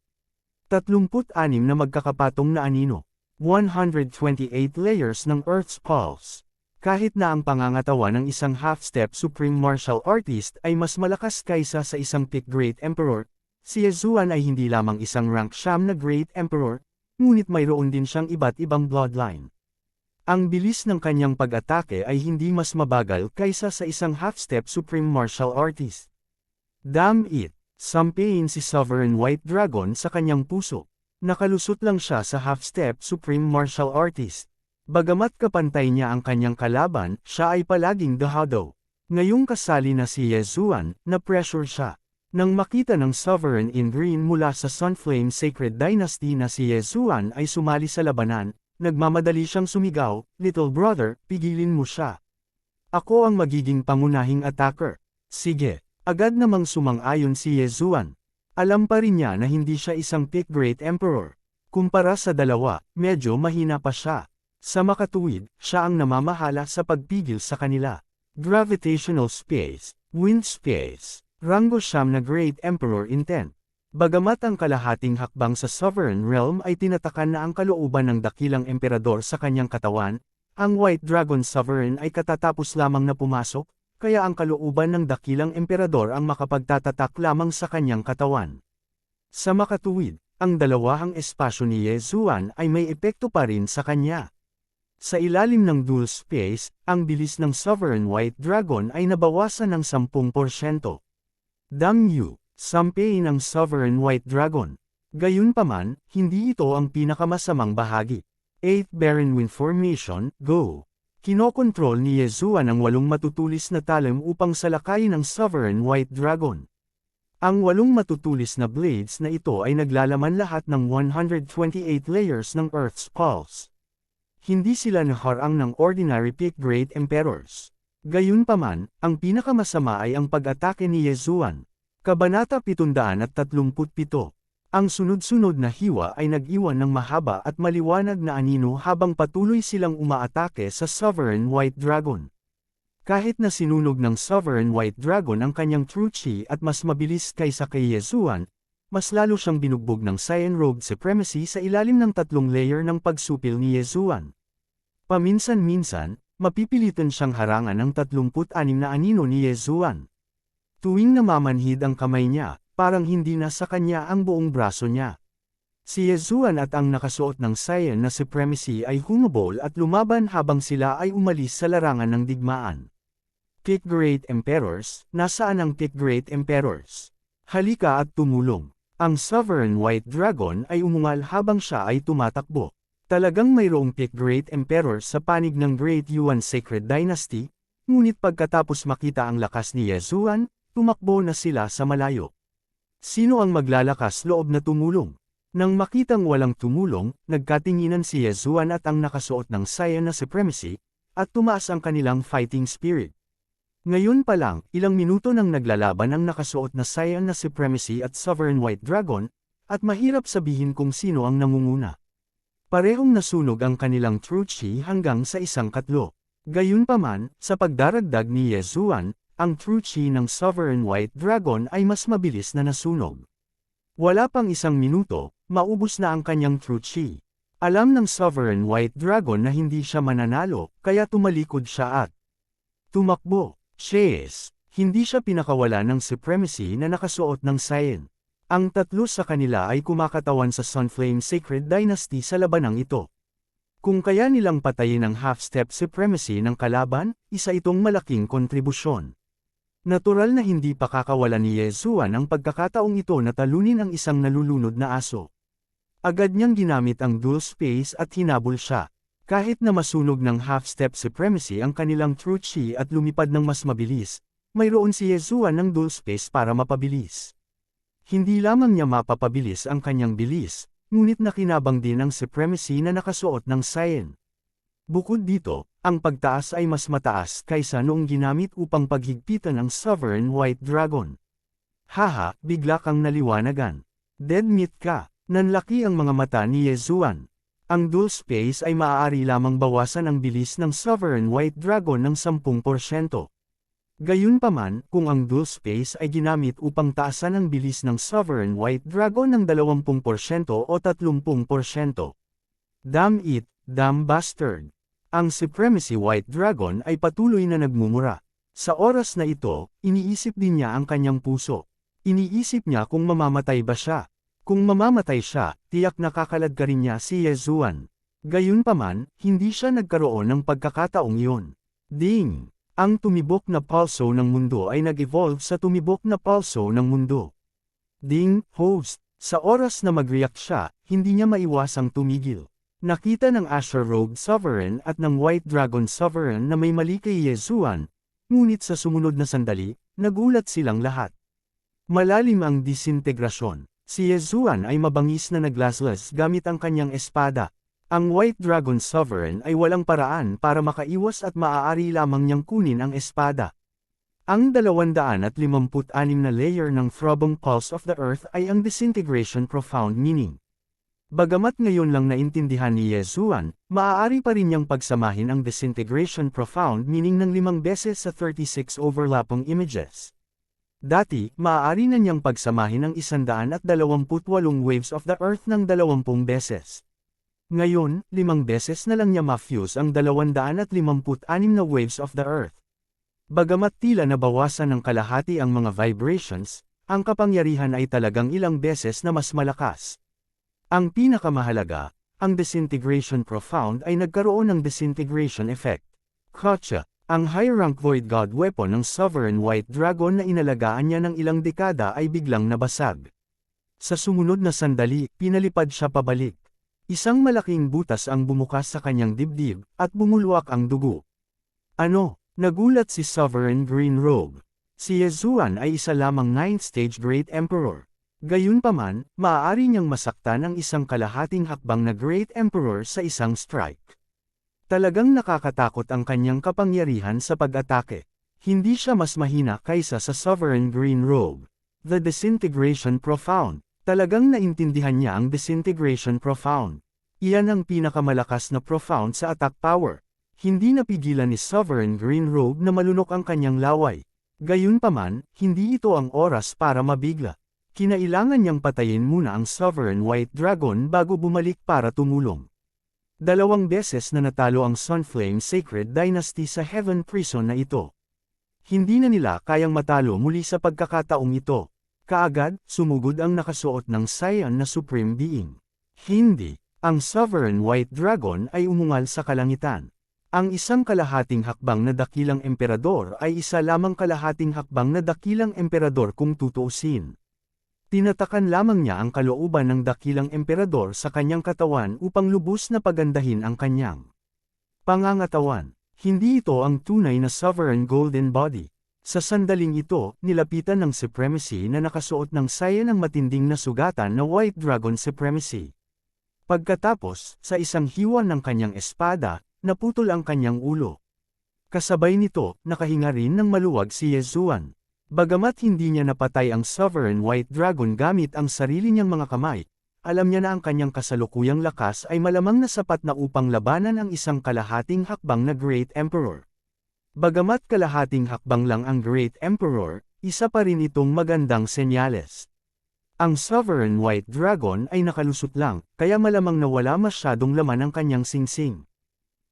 36 na magkakapatong na anino. 128 layers ng Earth's Pulse. Kahit na ang pangangatawan ng isang half-step Supreme Martial Artist ay mas malakas kaysa sa isang Peak Great Emperor, si Ye Zuan ay hindi lamang isang rank siyam na Great Emperor, ngunit mayroon din siyang iba't ibang bloodline. Ang bilis ng kanyang pag-atake ay hindi mas mabagal kaysa sa isang half-step Supreme Martial Artist. Damn it! Sampiin si Sovereign White Dragon sa kanyang puso. Nakalusot lang siya sa half-step Supreme Martial Artist. Bagamat kapantay niya ang kanyang kalaban, siya ay palaging dahado. Ngayong kasali na si Ye Zuan, na-pressure siya. Nang makita ng Sovereign in Green mula sa Sunflame Sacred Dynasty na si Ye Zuan ay sumali sa labanan, nagmamadali siyang sumigaw, "Little brother, pigilin mo siya. Ako ang magiging pangunahing attacker." Sige. Agad namang sumang-ayon si Ye Zuan. Alam pa rin niya na hindi siya isang Peak Great Emperor. Kumpara sa dalawa, medyo mahina pa siya. Sa makatuwid, siya ang namamahala sa pagpigil sa kanila. Gravitational Space, Wind Space, Rango siyam na Great Emperor Intent. Bagamat ang kalahating hakbang sa Sovereign Realm ay tinatakan na ang kalooban ng dakilang emperador sa kanyang katawan, ang White Dragon Sovereign ay katatapos lamang na pumasok, kaya ang kalooban ng dakilang emperador ang makapagtatatak lamang sa kanyang katawan. Sa makatuwid, ang dalawahang espasyo ni Ye Zuan ay may epekto pa rin sa kanya. Sa ilalim ng dual space, ang bilis ng Sovereign White Dragon ay nabawasan ng 10%. Damn you! Sampiin ang Sovereign White Dragon. Gayunpaman, hindi ito ang pinakamasamang bahagi. 8 Barren Wind Formation, Go! Kinokontrol ni Ye Zuan ang 8 matutulis na talim upang salakayin ang Sovereign White Dragon. Ang 8 matutulis na blades na ito ay naglalaman lahat ng 128 layers ng Earth's Pulse. Hindi sila naharang ng ordinary Peak Great Emperors. Gayunpaman, ang pinakamasama ay ang pag-atake ni Ye Zuan. Kabanata 737. Ang sunod-sunod na hiwa ay nag-iwan ng mahaba at maliwanag na anino habang patuloy silang umaatake sa Sovereign White Dragon. Kahit na sinunog ng Sovereign White Dragon ang kanyang True Chi at mas mabilis kaysa kay Ye Zuan, mas lalo siyang binugbog ng Cyan Robed Supremacy sa ilalim ng 3 layer ng pagsupil ni Ye Zuan. Paminsan-minsan, mapipilitan siyang harangan ng 36 na anino ni Ye Zuan. Tuwing namamanhid ang kamay niya, parang hindi na sa kanya ang buong braso niya. Si Ye Zuan at ang nakasuot ng Cyan na Supremacy ay humabol at lumaban habang sila ay umalis sa larangan ng digmaan. Peak Great Emperors, nasaan ang Peak Great Emperors? Halika at tumulong. Ang Sovereign White Dragon ay umungal habang siya ay tumatakbo. Talagang mayroong Peak Great Emperors sa panig ng Great Yuan Sacred Dynasty, ngunit pagkatapos makita ang lakas ni Ye Zuan, tumakbo na sila sa malayo. Sino ang maglalakas loob na tumulong? Nang makitang walang tumulong, nagkatinginan si Ye Zuan at ang nakasuot ng Cyan na Supremacy, at tumaas ang kanilang fighting spirit. Ngayon pa lang, ilang minuto nang naglalaban ang nakasuot na Cyan na Supremacy at Sovereign White Dragon, at mahirap sabihin kung sino ang nangunguna. Parehong nasunog ang kanilang True Chi hanggang sa 1/4. Gayunpaman, sa pagdaragdag ni Ye Zuan, ang True Chi ng Sovereign White Dragon ay mas mabilis na nasunog. Wala pang 1 minuto, maubos na ang kanyang True Chi. Alam ng Sovereign White Dragon na hindi siya mananalo, kaya tumalikod siya at tumakbo. Chase, hindi siya pinakawala ng Supremacy na nakasuot ng Cyan. Ang 3 sa kanila ay kumakatawan sa Sunflame Sacred Dynasty sa labanang ito. Kung kaya nilang patayin ang half-step Supremacy ng kalaban, isa itong malaking kontribusyon. Natural na hindi pa kakawala ni Ye Zuan ang pagkakataong ito na talunin ang isang nalulunod na aso. Agad niyang ginamit ang dual space at hinabol siya. Kahit na masunog ng half-step supremacy ang kanilang true chi at lumipad ng mas mabilis, mayroon si Yezuan ng dual space para mapabilis. Hindi lamang niya mapapabilis ang kanyang bilis, ngunit nakinabang din ang supremacy na nakasuot ng Saiyan. Bukod dito, ang pagtaas ay mas mataas kaysa noong ginamit upang paghigpitan ang Sovereign White Dragon. Haha, bigla kang naliwanagan. Dead meat ka. Nanlaki ang mga mata ni Yezuan. Ang dual space ay maaari lamang bawasan ang bilis ng Sovereign White Dragon ng 10%. Gayunpaman, kung ang dual space ay ginamit upang taasan ang bilis ng Sovereign White Dragon ng 20% o 30%. Damn it, damn bastard. Ang Supremacy White Dragon ay patuloy na nagmumura. Sa oras na ito, iniisip din niya ang kanyang puso. Iniisip niya kung mamamatay ba siya. Kung mamamatay siya, tiyak nakakalad ka rin niya si Yezuan. Gayunpaman, hindi siya nagkaroon ng pagkakataong iyon. Ding! Ang tumibok na pulso ng mundo ay nag-evolve sa tumibok na pulso ng mundo. Ding, host! Sa oras na mag-react siya, hindi niya maiwasang tumigil. Nakita ng Asher Rogue Sovereign at ng White Dragon Sovereign na may mali kay Yezuan, ngunit sa sumunod na sandali, nagulat silang lahat. Malalim ang disintegrasyon. Si Yezuan ay mabangis na naglaslas gamit ang kanyang espada. Ang White Dragon Sovereign ay walang paraan para makaiwas at maaari lamang niyang kunin ang espada. Ang 256 na layer ng Throbbing Pulse of the Earth ay ang Disintegration Profound Meaning. Bagamat ngayon lang naintindihan ni Yezuan, maaari pa rin niyang pagsamahin ang Disintegration Profound Meaning ng 5 beses sa 36 overlapping images. Dati, maaari na niyang pagsamahin ang 128 waves of the Earth ng 20 beses. Ngayon, 5 beses na lang niya ma-fuse ang 256 na waves of the Earth. Bagamat tila nabawasan ng kalahati ang mga vibrations, ang kapangyarihan ay talagang ilang beses na mas malakas. Ang pinakamahalaga, ang Disintegration Profound ay nagkaroon ng Disintegration Effect. Gotcha! Ang high-rank Void God weapon ng Sovereign White Dragon na inalagaan niya ng ilang dekada ay biglang nabasag. Sa sumunod na sandali, pinalipad siya pabalik. Isang malaking butas ang bumukas sa kanyang dibdib, at bumulwak ang dugo. Ano? Nagulat si Sovereign Green Robe. Si Yezuan ay isa lamang 9th-stage Great Emperor. Gayunpaman, maaari niyang masaktan ang isang kalahating hakbang na Great Emperor sa isang strike. Talagang nakakatakot ang kanyang kapangyarihan sa pag-atake. Hindi siya mas mahina kaysa sa Sovereign Green Robe. The Disintegration Profound. Talagang naintindihan niya ang Disintegration Profound. Iyan ang pinakamalakas na profound sa attack power. Hindi napigilan ni Sovereign Green Robe na malunok ang kanyang laway. Gayunpaman, hindi ito ang oras para mabigla. Kinailangan niyang patayin muna ang Sovereign White Dragon bago bumalik para tumulong. 2 beses na natalo ang Sunflame Sacred Dynasty sa Heaven Prison na ito. Hindi na nila kayang matalo muli sa pagkakataong ito. Kaagad, sumugod ang nakasuot ng Saiyan na Supreme Being. Hindi. Ang Sovereign White Dragon ay umungal sa kalangitan. Ang isang kalahating hakbang na dakilang emperador ay isa lamang kalahating hakbang na dakilang emperador kung tutuusin. Tinatakan lamang niya ang kalooban ng dakilang emperador sa kanyang katawan upang lubos na pagandahin ang kanyang pangangatawan. Hindi ito ang tunay na Sovereign Golden Body. Sa sandaling ito, nilapitan ng Supremacy na nakasuot ng Saiyan ang matinding na sugatan na White Dragon Supremacy. Pagkatapos, sa isang hiwa ng kanyang espada, naputol ang kanyang ulo. Kasabay nito, nakahinga rin ng maluwag si Yezuan. Bagamat hindi niya napatay ang Sovereign White Dragon gamit ang sarili niyang mga kamay, alam niya na ang kanyang kasalukuyang lakas ay malamang na sapat na upang labanan ang isang kalahating hakbang na Great Emperor. Bagamat kalahating hakbang lang ang Great Emperor, isa pa rin itong magandang senyales. Ang Sovereign White Dragon ay nakalusot lang, kaya malamang na wala masyadong laman ang kanyang singsing.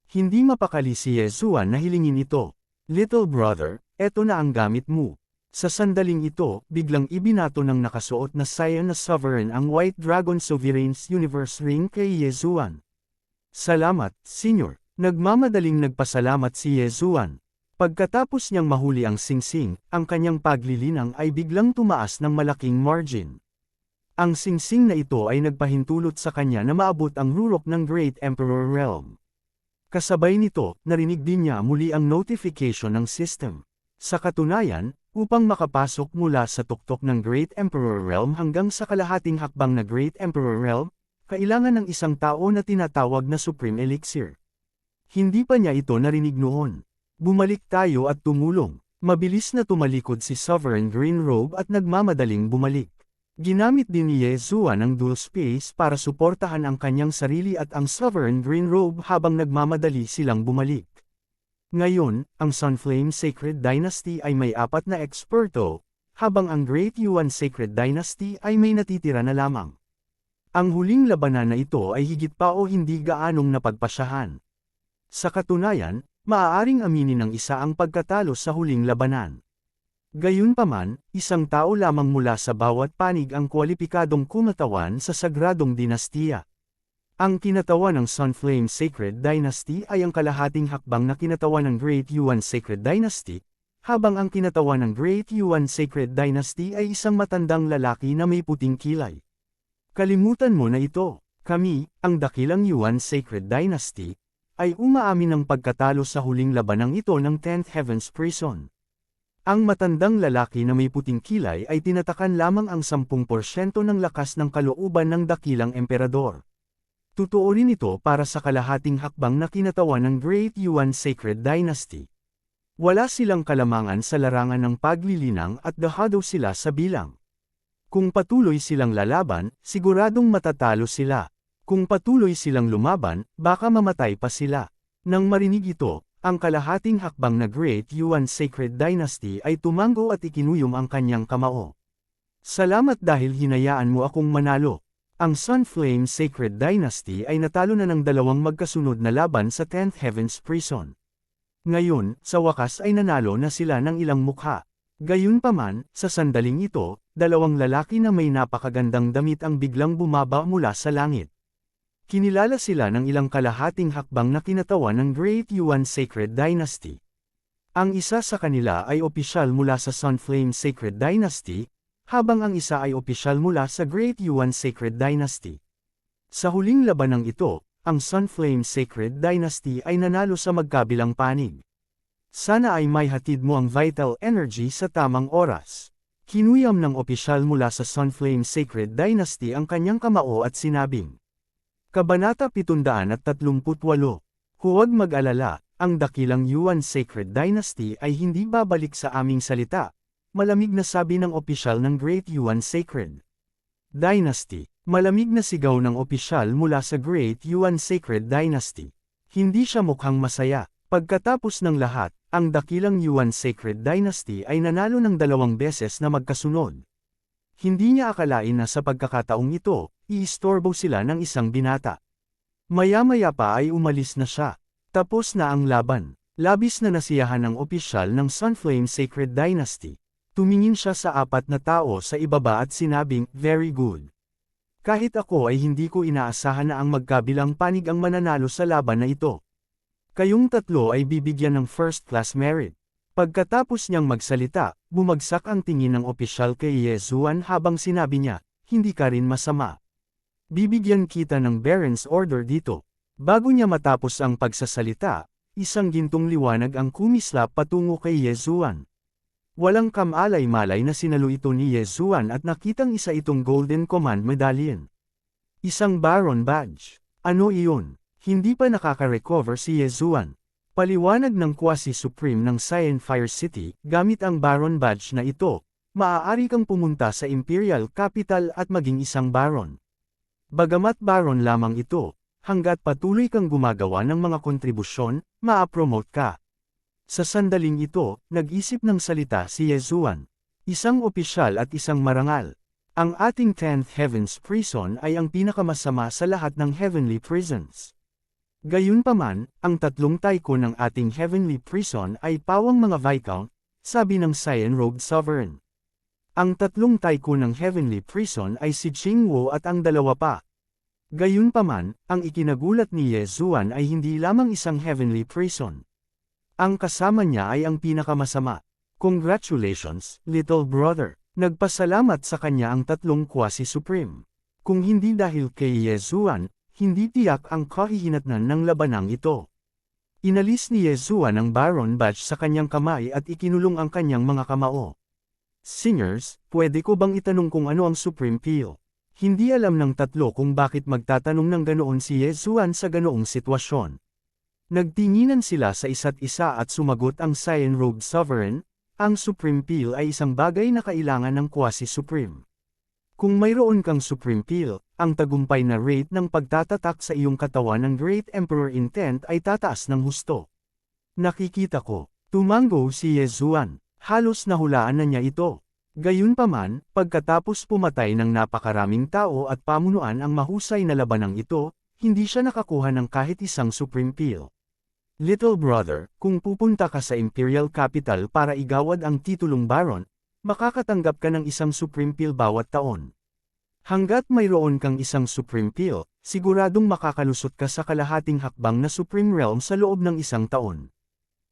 Hindi mapakali si Yezuan na hilingin ito. Little brother, eto na ang gamit mo. Sa sandaling ito, biglang ibinato ng nakasuot na Saiyan na Sovereign ang White Dragon Sovereign's Universe Ring kay Yezuan. Salamat, Senyor. Nagmamadaling nagpasalamat si Yezuan. Pagkatapos niyang mahuli ang singsing, ang kanyang paglilinang ay biglang tumaas ng malaking margin. Ang singsing na ito ay nagpahintulot sa kanya na maabot ang rurok ng Great Emperor Realm. Kasabay nito, narinig din niya muli ang notification ng system. Sa katunayan, upang makapasok mula sa tuktok ng Great Emperor Realm hanggang sa kalahating hakbang na Great Emperor Realm, kailangan ng isang tao na tinatawag na Supreme Elixir. Hindi pa niya ito narinig noon. Bumalik tayo at tumulong. Mabilis na tumalikod si Sovereign Green Robe at nagmamadaling bumalik. Ginamit din ni Ye Zuan ang Dual Space para suportahan ang kanyang sarili at ang Sovereign Green Robe habang nagmamadali silang bumalik. Ngayon, ang Sunflame Sacred Dynasty ay may 4 na eksperto, habang ang Great Yuan Sacred Dynasty ay may natitira na lamang. Ang huling labanan na ito ay higit pa o hindi gaanong napagpasyahan. Sa katunayan, maaaring aminin ng isa ang pagkatalo sa huling labanan. Gayunpaman, isang tao lamang mula sa bawat panig ang kwalipikadong kumatawan sa sagradong dinastiya. Ang kinatawan ng Sunflame Sacred Dynasty ay ang kalahating hakbang na kinatawan ng Great Yuan Sacred Dynasty, habang ang kinatawan ng Great Yuan Sacred Dynasty ay isang matandang lalaki na may puting kilay. Kalimutan mo na ito. Kami, ang dakilang Yuan Sacred Dynasty, ay umaamin ng pagkatalo sa huling labanang ito ng 10th Heaven's Prison. Ang matandang lalaki na may puting kilay ay tinatakan lamang ang 10% ng lakas ng kalooban ng dakilang emperador. Totoo rin ito para sa kalahating hakbang na kinatawan ng Great Yuan Sacred Dynasty. Wala silang kalamangan sa larangan ng paglilinang at dahado sila sa bilang. Kung patuloy silang lalaban, siguradong matatalo sila. Kung patuloy silang lumaban, baka mamatay pa sila. Nang marinig ito, ang kalahating hakbang na Great Yuan Sacred Dynasty ay tumango at ikinuyom ang kanyang kamao. Salamat dahil hinayaan mo akong manalo. Ang Sunflame Sacred Dynasty ay natalo na ng 2 magkasunod na laban sa 10th Heaven's Prison. Ngayon, sa wakas ay nanalo na sila ng ilang mukha. Gayunpaman, sa sandaling ito, 2 lalaki na may napakagandang damit ang biglang bumaba mula sa langit. Kinilala sila ng ilang kalahating hakbang na kinatawan ng Great Yuan Sacred Dynasty. Ang isa sa kanila ay opisyal mula sa Sunflame Sacred Dynasty, habang ang isa ay opisyal mula sa Great Yuan Sacred Dynasty. Sa huling labanang ito, ang Sunflame Sacred Dynasty ay nanalo sa magkabilang panig. Sana ay may hatid mo ang vital energy sa tamang oras. Kinuyam ng opisyal mula sa Sunflame Sacred Dynasty ang kanyang kamao at sinabing, Kabanata 738. Huwag mag-alala, ang dakilang Yuan Sacred Dynasty ay hindi babalik sa aming salita, malamig na sabi ng opisyal ng Great Yuan Sacred Dynasty. Malamig na sigaw ng opisyal mula sa Great Yuan Sacred Dynasty. Hindi siya mukhang masaya. Pagkatapos ng lahat, ang dakilang Yuan Sacred Dynasty ay nanalo ng 2 beses na magkasunod. Hindi niya akalain na sa pagkakataong ito, iistorbo sila ng isang binata. Maya-maya pa ay umalis na siya. Tapos na ang laban. Labis na nasiyahan ng opisyal ng Sunflame Sacred Dynasty. Tumingin siya sa 4 na tao sa ibaba at sinabing, very good. Kahit ako ay hindi ko inaasahan na ang magkabilang panig ang mananalo sa laban na ito. Kayong 3 ay bibigyan ng first-class merit. Pagkatapos niyang magsalita, bumagsak ang tingin ng opisyal kay Ye Zuan habang sinabi niya, hindi ka rin masama. Bibigyan kita ng Baron's Order dito. Bago niya matapos ang pagsasalita, isang gintong liwanag ang kumislap patungo kay Ye Zuan. Walang kamalay-malay na sinalo ito ni Ye Zuan at nakitang isa itong Golden Command Medallion. Isang Baron Badge. Ano iyon? Hindi pa nakaka-recover si Ye Zuan. Paliwanag ng Quasi-Supreme ng Cyan Fire City, gamit ang Baron Badge na ito, maaari kang pumunta sa Imperial Capital at maging isang Baron. Bagamat Baron lamang ito, hanggat patuloy kang gumagawa ng mga kontribusyon, maa-promote ka. Sa sandaling ito, nag-isip ng salita si Ye Zuan. Isang opisyal at isang marangal. Ang ating 10th Heaven's Prison ay ang pinakamasama sa lahat ng Heavenly Prisons. Gayunpaman, ang 3 tycoon ng ating Heavenly Prison ay pawang mga Viscount, sabi ng Cyan-Robed Sovereign. Ang 3 tycoon ng Heavenly Prison ay si Qingwo at ang 2 pa. Gayunpaman, ang ikinagulat ni Ye Zuan ay hindi lamang isang Heavenly Prison. Ang kasama niya ay ang pinakamasama. Congratulations, little brother. Nagpasalamat sa kanya ang 3 Quasi-Supreme. Kung hindi dahil kay Ye Zuan, hindi tiyak ang kahihinatnan ng labanang ito. Inalis ni Yezuan ang Baron Badge sa kanyang kamay at ikinulong ang kanyang mga kamao. Singers, pwede ko bang itanong kung ano ang Supreme Peel? Hindi alam ng tatlo kung bakit magtatanong ng ganoon si Yezuan sa ganoong sitwasyon. Nagtinginan sila sa isa't isa at sumagot ang Cyan-Robed Sovereign, ang Supreme Peel ay isang bagay na kailangan ng Quasi-Supreme. Kung mayroon kang Supreme Peel, ang tagumpay na rate ng pagtatatak sa iyong katawan ng Great Emperor Intent ay tataas ng husto. Nakikita ko, tumango si Yezuan, halos nahulaan na niya ito. Gayunpaman, pagkatapos pumatay ng napakaraming tao at pamunuan ang mahusay na labanang ito, hindi siya nakakuha ng kahit isang Supreme Peel. Little brother, kung pupunta ka sa Imperial Capital para igawad ang titulong Baron, makakatanggap ka ng isang Supreme Peel bawat taon. Hanggat mayroon kang isang Supreme Peel, siguradong makakalusot ka sa kalahating hakbang na Supreme Realm sa loob ng isang taon.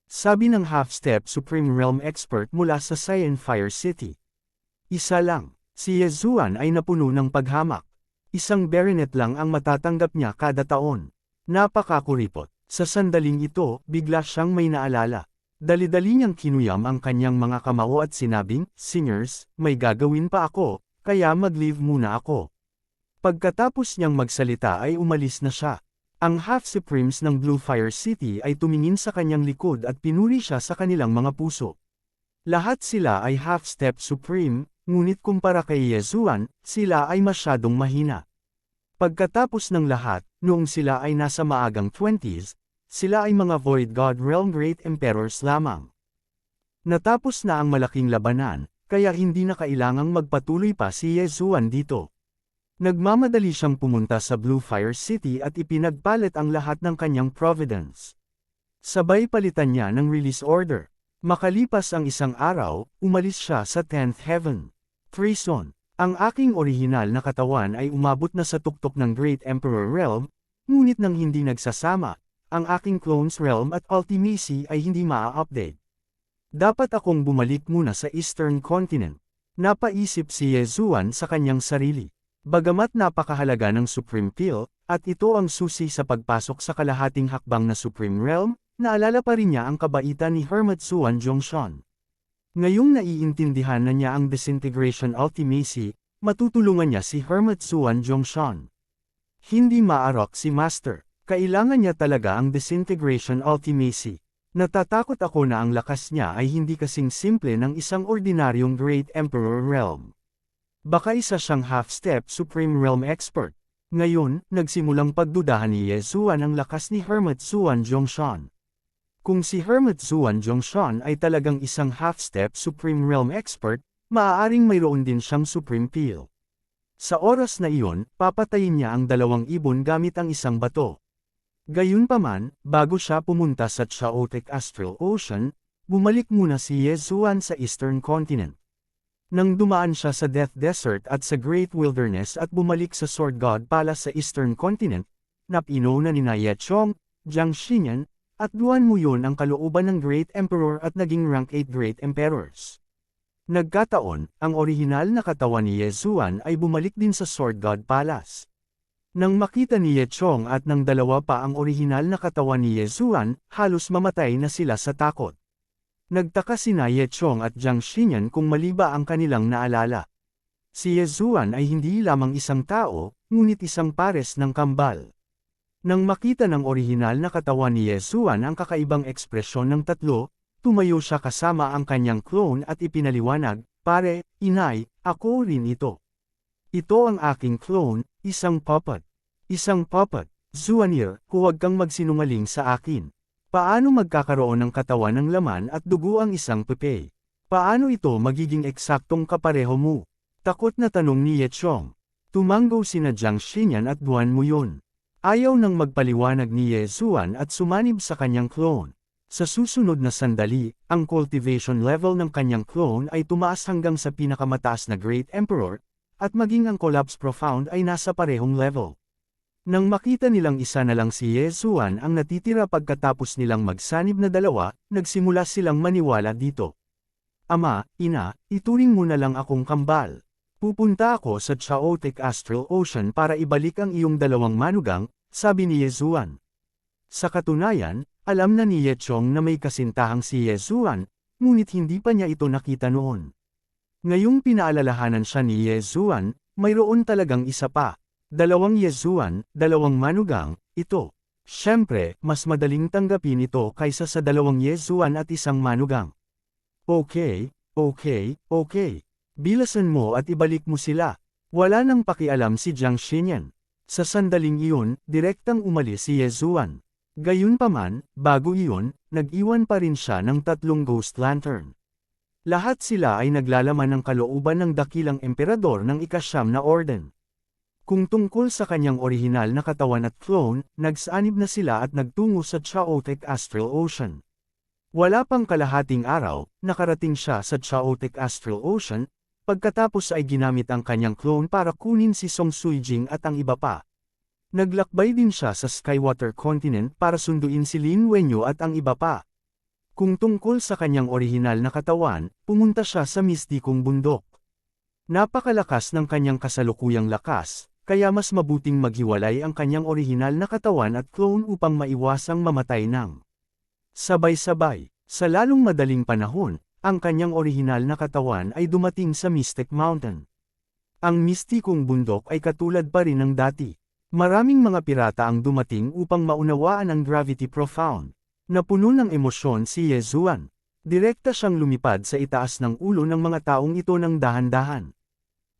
Sabi ng half-step Supreme Realm expert mula sa Cyan Fire City. Isa lang, si Yezuan ay napuno ng paghamak. Isang baronet lang ang matatanggap niya kada taon. Napakakuripot. Sa sandaling ito, bigla siyang may naalala. Dali-dali niyang kinuyam ang kanyang mga kamao at sinabing, Singers, may gagawin pa ako, kaya mag-leave muna ako. Pagkatapos niyang magsalita ay umalis na siya. Ang Half-Supremes ng Blue Fire City ay tumingin sa kanyang likod at pinuri siya sa kanilang mga puso. Lahat sila ay Half-Step Supreme, ngunit kumpara kay Yezuan, sila ay masyadong mahina. Pagkatapos ng lahat, noong sila ay nasa maagang 20s, sila ay mga Void God Realm Great Emperors lamang. Natapos na ang malaking labanan, kaya hindi na kailangang magpatuloy pa si Yezuan dito. Nagmamadali siyang pumunta sa Blue Fire City at ipinagpalit ang lahat ng kanyang providence. Sabay palitan niya ng release order. Makalipas ang isang araw, umalis siya sa 10th Heaven. Treason. Ang aking orihinal na katawan ay umabot na sa tuktok ng Great Emperor Realm, ngunit nang hindi nagsasama, ang aking Clones Realm at Ultimacy ay hindi maa-update. Dapat akong bumalik muna sa Eastern Continent. Napaisip si Yezuan sa kanyang sarili. Bagamat napakahalaga ng Supreme Peel, at ito ang susi sa pagpasok sa kalahating hakbang na Supreme Realm, naalala pa rin niya ang kabaitan ni Hermit Zuan Zhongshan. Ngayong naiintindihan na niya ang Disintegration Ultimacy, matutulungan niya si Hermit Zuan Zhongshan. Hindi maarok si Master, kailangan niya talaga ang Disintegration Ultimacy. Natatakot ako na ang lakas niya ay hindi kasing simple ng isang ordinaryong Great Emperor Realm. Baka isa siyang half-step Supreme Realm expert. Ngayon, nagsimulang pagdudahan ni Yezuan ang lakas ni Hermit Zuan Zhongshan. Kung si Hermit Zuan Zhongshan ay talagang isang half-step Supreme Realm expert, maaaring mayroon din siyang Supreme Peel. Sa oras na iyon, papatayin niya ang 2 ibon gamit ang isang bato. Gayunpaman, bago siya pumunta sa Chaotic Astral Ocean, bumalik muna si Yezuan sa Eastern Continent. Nang dumaan siya sa Death Desert at sa Great Wilderness at bumalik sa Sword God Palace sa Eastern Continent, napino na ni Ye Chong, Jiang Xinyan, at Duan Muyon ang kalooban ng Great Emperor at naging rank 8 Great Emperors. Nagkataon, ang orihinal na katawan ni Yezuan ay bumalik din sa Sword God Palace. Nang makita ni Ye Chong at ng dalawa pa ang orihinal na katawan ni Yezuan, halos mamatay na sila sa takot. Nagtaka sina Ye Chong at Jiang Xinyan kung mali ba ang kanilang naalala. Si Yezuan ay hindi lamang isang tao, ngunit isang pares ng kambal. Nang makita ng orihinal na katawan ni Yezuan ang kakaibang ekspresyon ng tatlo, tumayo siya kasama ang kanyang clone at ipinaliwanag, "Pare, inay, ako rin ito. Ito ang aking clone, isang puppet. Isang puppet. Zuanir, huwag kang magsinungaling sa akin. Paano magkakaroon ng katawan ng laman at dugo ang isang pepe? Paano ito magiging eksaktong kapareho mo?" Takot na tanong ni Ye Chong. Tumango sina Jiang Xinyan at Duan Muyon. Ayaw nang magpaliwanag ni Yezuan at sumanib sa kanyang clone. Sa susunod na sandali, ang cultivation level ng kanyang clone ay tumaas hanggang sa pinakamataas na Great Emperor, at maging ang Collapse Profound ay nasa parehong level. Nang makita nilang isa na lang si Yezuan ang natitira pagkatapos nilang magsanib na dalawa, nagsimula silang maniwala dito. "Ama, ina, ituring mo na lang akong kambal. Pupunta ako sa Chaotic Astral Ocean para ibalik ang iyong 2 manugang," sabi ni Yezuan. Sa katunayan, Alam na ni Ye Chong na may kasintahang si Ye Zuan, ngunit hindi pa niya ito nakita noon. Ngayong pinaalalahanan siya ni Ye Zuan, mayroon talagang isa pa. 2 Ye Zuan, 2 manugang, ito. Siyempre, mas madaling tanggapin ito kaysa sa 2 Ye Zuan at 1 manugang. Okay. Bilasan mo at ibalik mo sila. Wala nang pakialam si Jiang Xinyan. Sa sandaling iyon, direktang umalis si Ye Zuan. Gayunpaman, bago iyon, nag-iwan pa rin siya ng 3 ghost lantern. Lahat sila ay naglalaman ng kalooban ng dakilang emperador ng ika-9 na orden. Kung tungkol sa kanyang orihinal na katawan at clone, nagsanib na sila at nagtungo sa Chaotic Astral Ocean. Wala pang kalahating araw, nakarating siya sa Chaotic Astral Ocean, pagkatapos ay ginamit ang kanyang clone para kunin si Song Suijing at ang iba pa. Naglakbay din siya sa Skywater Continent para sunduin si Lin Wenyu at ang iba pa. Kung tungkol sa kanyang orihinal na katawan, pumunta siya sa mistikong bundok. Napakalakas ng kanyang kasalukuyang lakas, kaya mas mabuting maghiwalay ang kanyang orihinal na katawan at clone upang maiwasang mamatay ng sabay-sabay. Sa lalong madaling panahon, ang kanyang orihinal na katawan ay dumating sa Mystic Mountain. Ang mistikong bundok ay katulad pa rin ng dati. Maraming mga pirata ang dumating upang maunawaan ang Gravity Profound. Napuno ng emosyon si Ye Zuan. Direkta siyang lumipad sa itaas ng ulo ng mga taong ito ng dahan-dahan.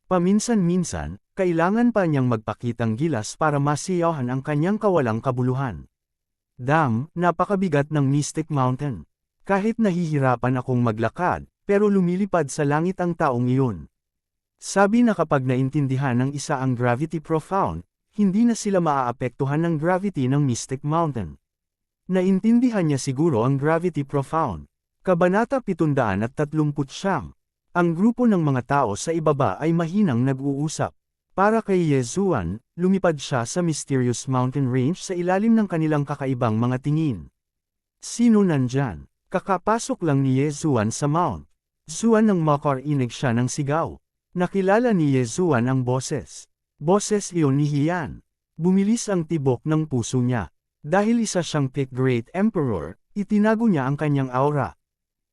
Paminsan-minsan, kailangan pa niyang magpakitang gilas para masiyahan ang kanyang kawalang kabuluhan. Napakabigat ng Mystic Mountain. Kahit nahihirapan akong maglakad, pero lumilipad sa langit ang taong iyon. Sabi na kapag naintindihan ng isa ang Gravity Profound, hindi na sila maaapektuhan ng gravity ng Mystic Mountain. Naintindihan niya siguro ang Gravity Profound. Kabanata 739. Ang grupo ng mga tao sa ibaba ay mahinang nag-uusap. Para kay Ye Zuan, lumipad siya sa Mysterious Mountain Range sa ilalim ng kanilang kakaibang mga tingin. Sino nandyan? Kakapasok lang ni Ye Zuan sa Mount. Zuan ng makarinig siya ng sigaw. Nakilala ni Ye Zuan ang boses. Boses iyon ni Hiyan. Bumilis ang tibok ng puso niya. Dahil isa siyang Pick Great Emperor, itinago niya ang kanyang aura.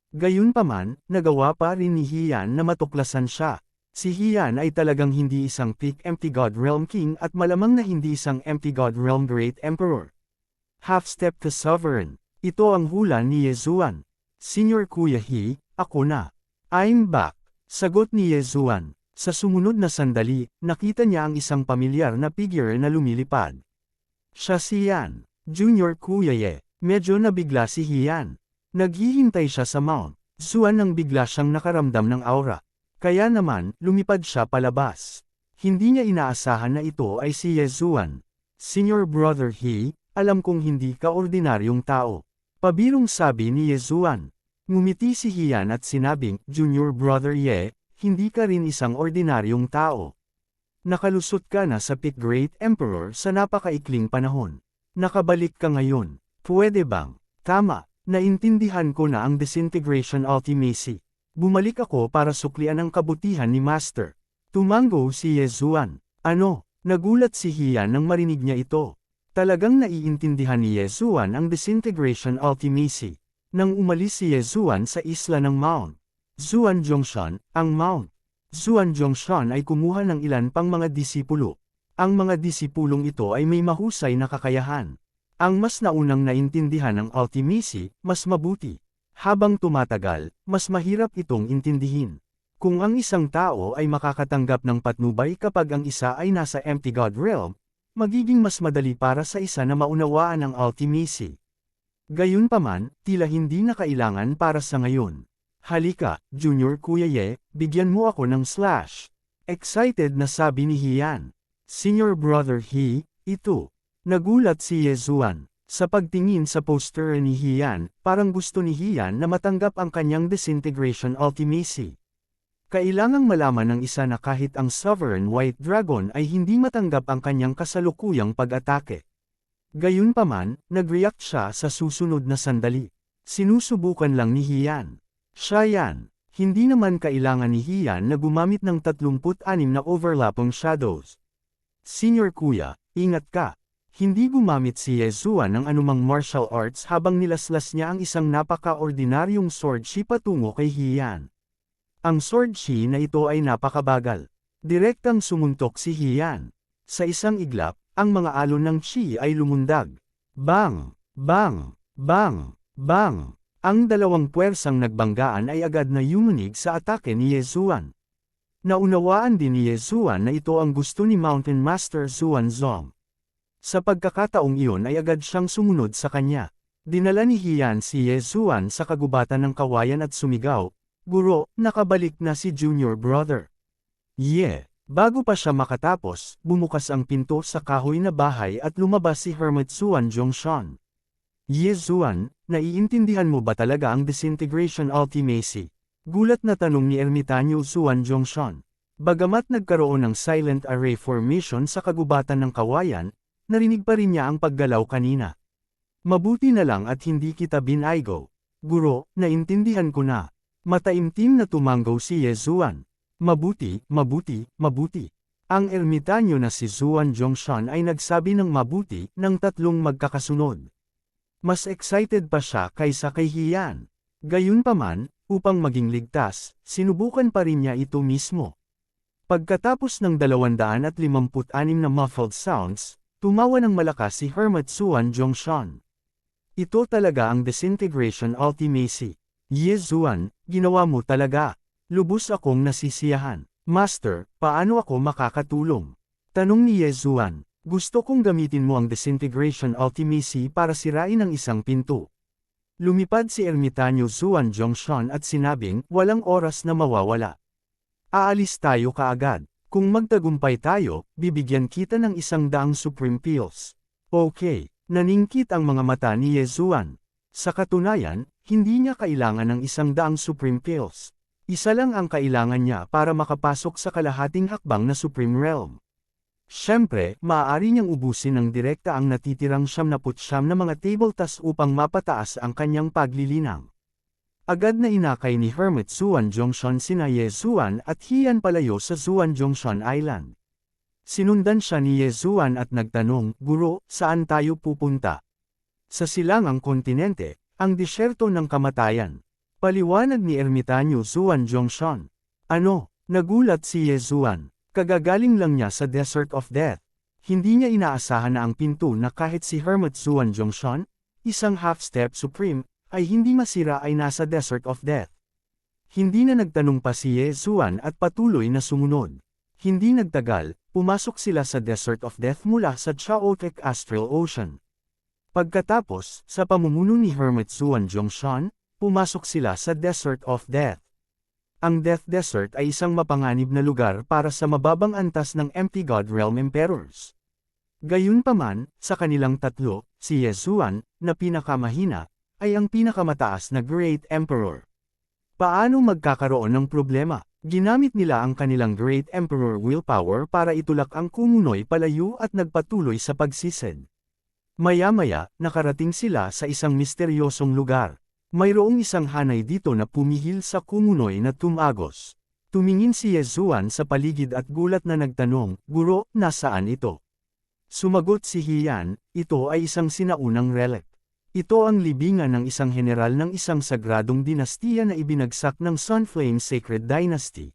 Gayunpaman, nagawa pa rin ni Hiyan na matuklasan siya. Si Hiyan ay talagang hindi isang Pick Empty God Realm King at malamang na hindi isang Empty God Realm Great Emperor. Half-step to Sovereign. Ito ang hula ni Ye Zuan. Senior Kuya He, ako na. I'm back. Sagot ni Ye Zuan. Sa sumunod na sandali, nakita niya ang isang pamilyar na figure na lumilipad. Siya si Yan. Junior Kuya Ye. Medyo nabigla si Hiyan. Naghihintay siya sa Mount. Zuan nang bigla siyang nakaramdam ng aura. Kaya naman, lumipad siya palabas. Hindi niya inaasahan na ito ay si Ye Zuan. Senior Brother He, alam kong hindi ka ordinaryong tao. Pabirong sabi ni Ye Zuan. Ngumiti si Hiyan at sinabing, Junior Brother Ye, hindi ka rin isang ordinaryong tao. Nakalusot ka na sa Pick Great Emperor sa napakaikling panahon. Nakabalik ka ngayon. Pwede bang? Tama, naintindihan ko na ang Disintegration Ultimacy. Bumalik ako para suklian ang kabutihan ni Master. Tumango si Ye Zuan. Ano? Nagulat si Hiyan nang marinig niya ito. Talagang naiintindihan ni Ye Zuan ang Disintegration Ultimacy. Nang umalis si Ye Zuan sa isla ng Mount Zuan Zhongshan, ang Mount Zuan Zhongshan ay kumuha ng ilan pang mga disipulo. Ang mga disipulong ito ay may mahusay na kakayahan. Ang mas naunang naintindihan ng Ultimacy, mas mabuti. Habang tumatagal, mas mahirap itong intindihin. Kung ang isang tao ay makakatanggap ng patnubay kapag ang isa ay nasa Empty God Realm, magiging mas madali para sa isa na maunawaan ang Ultimacy. Gayunpaman, tila hindi na kailangan para sa ngayon. Halika, Junior Kuya Ye, bigyan mo ako ng slash. Excited na sabi ni Hiyan. Senior Brother He, ito. Nagulat si Ye Zuan. Sa pagtingin sa poster ni Hiyan, parang gusto ni Hiyan na matanggap ang kanyang Disintegration Ultimacy. Kailangang malaman ng isa na kahit ang Sovereign White Dragon ay hindi matanggap ang kanyang kasalukuyang pag-atake. Gayunpaman, nag-react siya sa susunod na sandali. Sinusubukan lang ni Hiyan. Siya yan. Hindi naman kailangan ni Hiyan na gumamit ng 36 na overlapping shadows. Senior Kuya, ingat ka. Hindi gumamit si Yezuan ng anumang martial arts habang nilaslas niya ang isang napaka-ordinaryong sword shi patungo kay Hiyan. Ang sword shi na ito ay napakabagal. Direktang sumuntok si Hiyan. Sa isang iglap, ang mga alon ng chi ay lumundag. Bang! Bang! Bang! Bang! Ang dalawang puwersang nagbanggaan ay agad na yumunig sa atake ni Yezuan. Naunawaan din ni Yezuan na ito ang gusto ni Mountain Master Xuanzong. Sa pagkakataong iyon ay agad siyang sumunod sa kanya. Dinala ni Hiyan si Yezuan sa kagubatan ng kawayan at sumigaw, "Guro, nakabalik na si Junior Brother." Bago pa siya makatapos, bumukas ang pinto sa kahoy na bahay at lumabas si Hermit Xuan Zhongshan. Yezuan, naiintindihan mo ba talaga ang disintegration ultimacy? Gulat na tanong ni Ermitanyo Xuan Zhongshan. Bagamat nagkaroon ng silent array formation sa kagubatan ng kawayan, narinig pa rin niya ang paggalaw kanina. Mabuti na lang at hindi kita binaygo. Guro, naintindihan ko na. Mataimtim na tumanggaw si Yezuan. Mabuti, mabuti, mabuti. Ang ermitanyo na si Xuan Zhongshan ay nagsabi ng mabuti ng tatlong magkakasunod. Mas excited pa siya kaysa kay Hiyan. Gayunpaman, upang maging ligtas, sinubukan pa rin niya ito mismo. Pagkatapos ng 256 na muffled sounds, tumawa ng malakas si Hermit Xuan Zhongshan. Ito talaga ang disintegration ultimacy. Yezuan, ginawa mo talaga. Lubos akong nasisiyahan. Master, paano ako makakatulong? Tanong ni Yezuan. Gusto kong gamitin mo ang disintegration ultimacy para sirain ang isang pinto. Lumipad si Ermitanyo Xuan Zhongshan at sinabing, walang oras na mawawala. Aalis tayo kaagad. Kung magtagumpay tayo, bibigyan kita ng 100 Supreme Pills. Okay, naningkit ang mga mata ni Yezuan. Sa katunayan, hindi niya kailangan ng 100 Supreme Pills. Isa lang ang kailangan niya para makapasok sa kalahating hakbang na Supreme Realm. Siyempre, maaari niyang ubusin ng direkta ang natitirang 79 na mga table tasks upang mapataas ang kanyang paglilinang. Agad na inakay ni Hermit Xuan Zhongshan sina Yezuan at Hiyan palayo sa Xuan Zhongshan Island. Sinundan siya ni Yezuan at nagtanong, Guro, saan tayo pupunta? Sa silangang kontinente, ang disyerto ng kamatayan. Paliwanag ni Ermitanyo Xuan Zhongshan. Ano? Nagulat si Yezuan. Kagagaling lang niya sa Desert of Death. Hindi niya inaasahan na ang pinto na kahit si Hermit Xuan Zhongshan, isang half-step supreme, ay hindi masira ay nasa Desert of Death. Hindi na nagtanong pa si Yezuan at patuloy na sumunod. Hindi nagtagal, pumasok sila sa Desert of Death mula sa Chaotic Astral Ocean. Pagkatapos, sa pamumuno ni Hermit Xuan Zhongshan, pumasok sila sa Desert of Death. Ang Death Desert ay isang mapanganib na lugar para sa mababang antas ng Empty God Realm Emperors. Gayunpaman, sa kanilang tatlo, si Yezuan, na pinakamahina, ay ang pinakamataas na Great Emperor. Paano magkakaroon ng problema? Ginamit nila ang kanilang Great Emperor willpower para itulak ang kumunoy palayo at nagpatuloy sa pagsisid. Maya-maya, nakarating sila sa isang misteryosong lugar. Mayroong isang hanay dito na pumihil sa kumunoy na tumagos. Tumingin si Yezuan sa paligid at gulat na nagtanong, Guro, nasaan ito? Sumagot si Hiyan, ito ay isang sinaunang relic. Ito ang libingan ng isang general ng isang sagradong dinastiya na ibinagsak ng Sunflame Sacred Dynasty.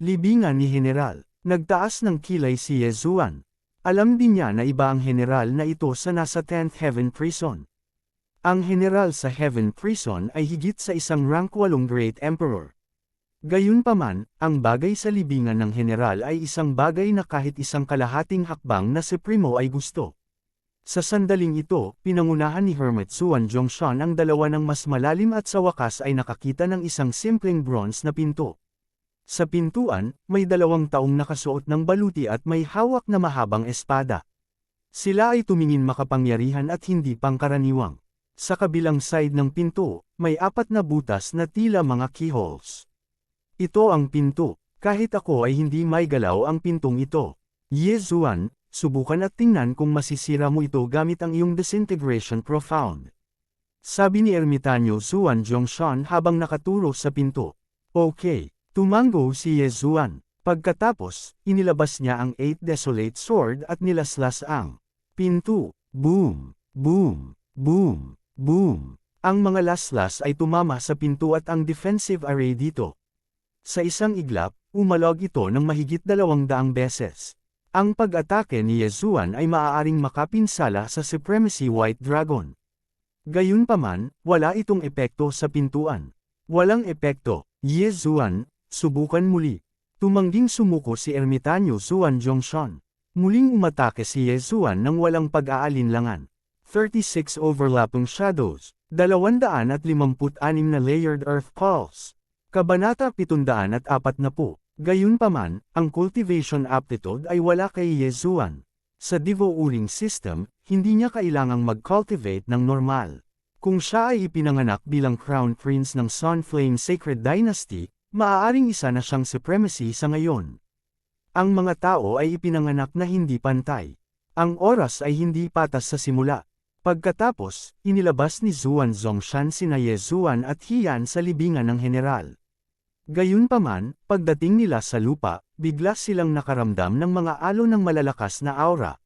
Libingan ni General. Nagtaas ng kilay si Yezuan. Alam din niya na iba ang general na ito sa nasa 10th Heaven Prison. Ang general sa Heaven Prison ay higit sa isang rank 8 Great Emperor. Gayunpaman, ang bagay sa libingan ng general ay isang bagay na kahit isang kalahating hakbang na Supremo ay gusto. Sa sandaling ito, pinangunahan ni Hermit Xuan Zhongshan ang dalawa ng mas malalim at sa wakas ay nakakita ng isang simpleng bronze na pinto. Sa pintuan, may 2 taong nakasuot ng baluti at may hawak na mahabang espada. Sila ay tumingin makapangyarihan at hindi pangkaraniwang. Sa kabilang side ng pinto, may 4 na butas na tila mga keyholes. Ito ang pinto. Kahit ako ay hindi may galaw ang pintong ito. Yezuan, subukan at tingnan kung masisira mo ito gamit ang iyong disintegration profound. Sabi ni Ermitanyo Xuan Zhongshan habang nakaturo sa pinto. Okay, tumango si Yezuan. Pagkatapos, inilabas niya ang 8 Desolate Sword at nilaslas ang Pinto, boom, boom, boom, boom. Ang mga laslas ay tumama sa pinto at ang defensive array dito. Sa isang iglap, umalog ito ng mahigit 200 beses. Ang pag-atake ni Yezuan ay maaaring makapinsala sa Supremacy White Dragon. Gayunpaman, wala itong epekto sa pintuan. Walang epekto, Yezuan, subukan muli. Tumangging sumuko si Ermitanyo Zuan Zhongshan. Muling umatake si Yezuan ng walang pag-aalinlangan. 36 overlapping shadows, 256 na layered earth pulse. Kabanata 740. Gayunpaman, ang cultivation aptitude ay wala kay Yezuan. Sa Divo-uring system, hindi niya kailangang mag-cultivate ng normal. Kung siya ay ipinanganak bilang Crown Prince ng Sunflame Sacred Dynasty, maaaring isa na siyang supremacy sa ngayon. Ang mga tao ay ipinanganak na hindi pantay. Ang oras ay hindi patas sa simula. Pagkatapos, inilabas ni Zuan Zhongshan sina Yezuan at Hiyan sa libingan ng general. Gayunpaman, pagdating nila sa lupa, bigla silang nakaramdam ng mga alon ng malalakas na aura.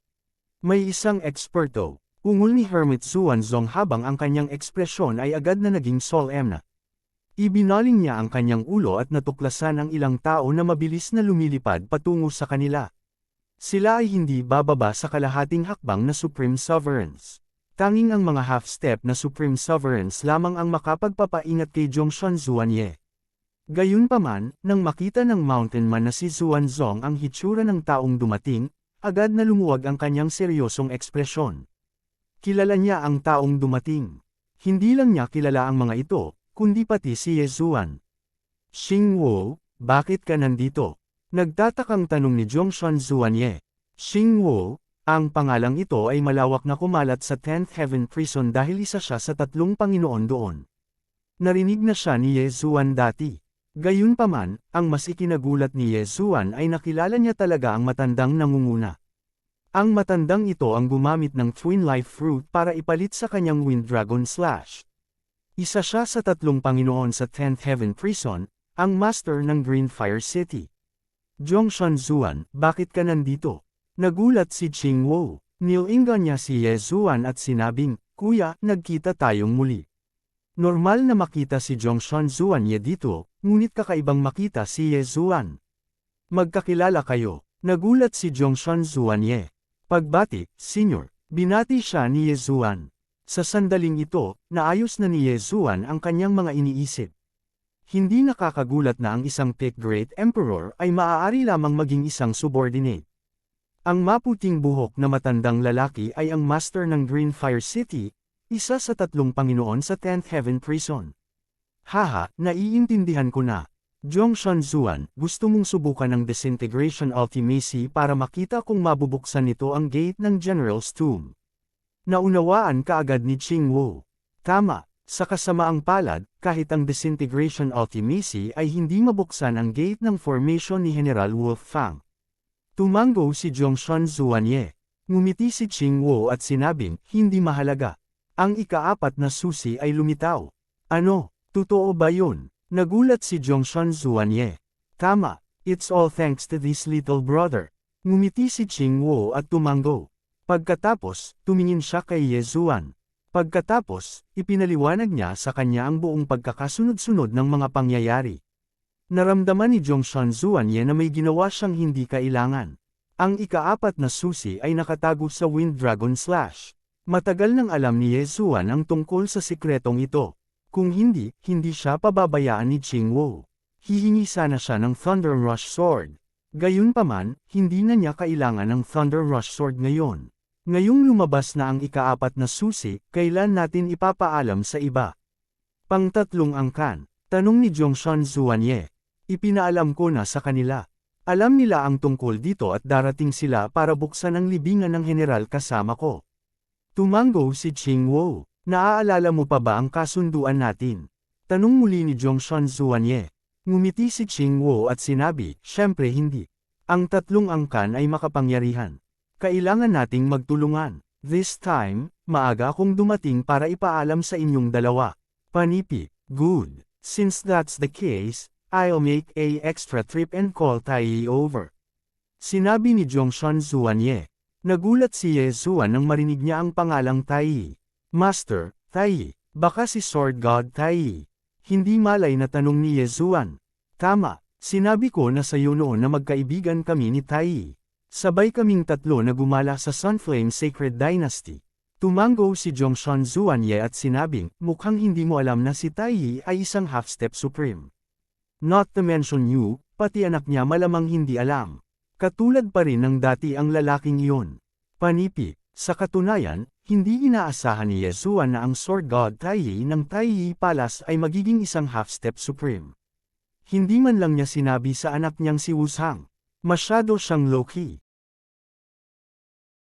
May isang eksperto, ungol ni Hermit Zuan Zong habang ang kanyang ekspresyon ay agad na naging solemn na. Ibinaling niya ang kanyang ulo at natuklasan ang ilang tao na mabilis na lumilipad patungo sa kanila. Sila ay hindi bababa sa kalahating hakbang na Supreme Sovereigns. Tanging ang mga half-step na Supreme Sovereigns lamang ang makapagpapaingat kay Zhongshan Zuanye. Gayunpaman, nang makita ng Mountain Man na si Zuan Zong ang hitsura ng taong dumating, agad na lumuwag ang kanyang seryosong ekspresyon. Kilala niya ang taong dumating. Hindi lang niya kilala ang mga ito, kundi pati si Yezuan. Xingwo, bakit ka nandito? Nagtatakang tanong ni Zhongshan Zuanye. Xingwo, ang pangalang ito ay malawak na kumalat sa 10th Heaven Prison dahil isa siya sa 3 Panginoon doon. Narinig na siya ni Yezuan dati. Gayunpaman, ang mas ikinagulat ni Yezuan ay nakilala niya talaga ang matandang nangunguna. Ang matandang ito ang gumamit ng Twin Life Fruit para ipalit sa kanyang Wind Dragon Slash. Isa siya sa 3 Panginoon sa 10th Heaven Prison, ang Master ng Green Fire City. Zhongshan Zuan, bakit ka nandito? Nagulat si Qingwo. Nilingan niya si Yezuan at sinabing, Kuya, nagkita tayong muli. Normal na makita si Zhongshan Zuanye dito, ngunit kakaibang makita si Yezuan. Magkakilala kayo. Nagulat si Zhongshan Zuanye. Pagbati, Senyor, binati siya ni Yezuan. Sa sandaling ito, naayos na ni Yezuan ang kanyang mga iniisip. Hindi nakakagulat na ang isang Pick Great Emperor ay maaari lamang maging isang subordinate. Ang maputing buhok na matandang lalaki ay ang Master ng Green Fire City, isa sa 3 Panginoon sa 10th Heaven Prison. Haha, naiintindihan ko na. Zhongshan Zuan, gusto mong subukan ng Disintegration Ultimacy para makita kung mabubuksan nito ang gate ng General's Tomb. Naunawaan kaagad ni Qingwo. Tama, sa kasamaang palad, kahit ang Disintegration Ultimacy ay hindi mabuksan ang gate ng formation ni General Wolf Fang. Tumango si Zhongshan Zuanye. Ngumiti si Qingwo at sinabing, hindi mahalaga. Ang ika-4 na susi ay lumitaw. Ano, totoo ba yun? Nagulat si Zhongshan Zuanye. Tama, it's all thanks to this little brother. Ngumiti si Qingwo at tumango. Pagkatapos, tumingin siya kay Yezuan. Pagkatapos, ipinaliwanag niya sa kanya ang buong pagkakasunod-sunod ng mga pangyayari. Naramdaman ni Zhongshan Zuanye na may ginawa siyang hindi kailangan. Ang ika-4 na susi ay nakatago sa Wind Dragon Slash. Matagal nang alam ni Yezuan ang tungkol sa sikretong ito. Kung hindi, hindi siya pababayaan ni Qingwo. Hihingi sana siya ng Thunder Rush Sword. Gayunpaman, hindi na niya kailangan ng Thunder Rush Sword ngayon. Ngayong lumabas na ang ika-4 na susi, kailan natin ipapaalam sa iba? Pang-3 angkan, tanong ni Zhongshan Zuanye. Ipinaalam ko na sa kanila. Alam nila ang tungkol dito at darating sila para buksan ang libingan ng general kasama ko. Tumango si Qingwo. Naaalala mo pa ba ang kasunduan natin? Tanong muli ni Zhongshan Zuanye. Ngumiti si Qingwo at sinabi, syempre hindi. Ang 3 angkan ay makapangyarihan. Kailangan nating magtulungan. This time, maaga akong dumating para ipaalam sa inyong dalawa. Panipi, good. Since that's the case, I'll make a extra trip and call Taiji over. Sinabi ni Zhongshan Zuanye. Nagulat si Yezuan nang marinig niya ang pangalang Tai. Master, Tai, baka si Sword God Tai. Hindi malay na tanong ni Yezuan. Tama, sinabi ko na sa iyo noon na magkaibigan kami ni Tai. Sabay kaming tatlo na gumala sa Sunflame Sacred Dynasty. Tumango si Zhongshan Zuanye at sinabing, mukhang hindi mo alam na si Tai ay isang half-step supreme. Not to mention you, pati anak niya malamang hindi alam. Katulad pa rin ng dati ang lalaking iyon. Panipi, sa katunayan, hindi inaasahan ni Yezuan na ang Sword God Tai ng Tai Palace ay magiging isang half-step supreme. Hindi man lang niya sinabi sa anak niyang si Wuzhang. Masyado siyang low-key.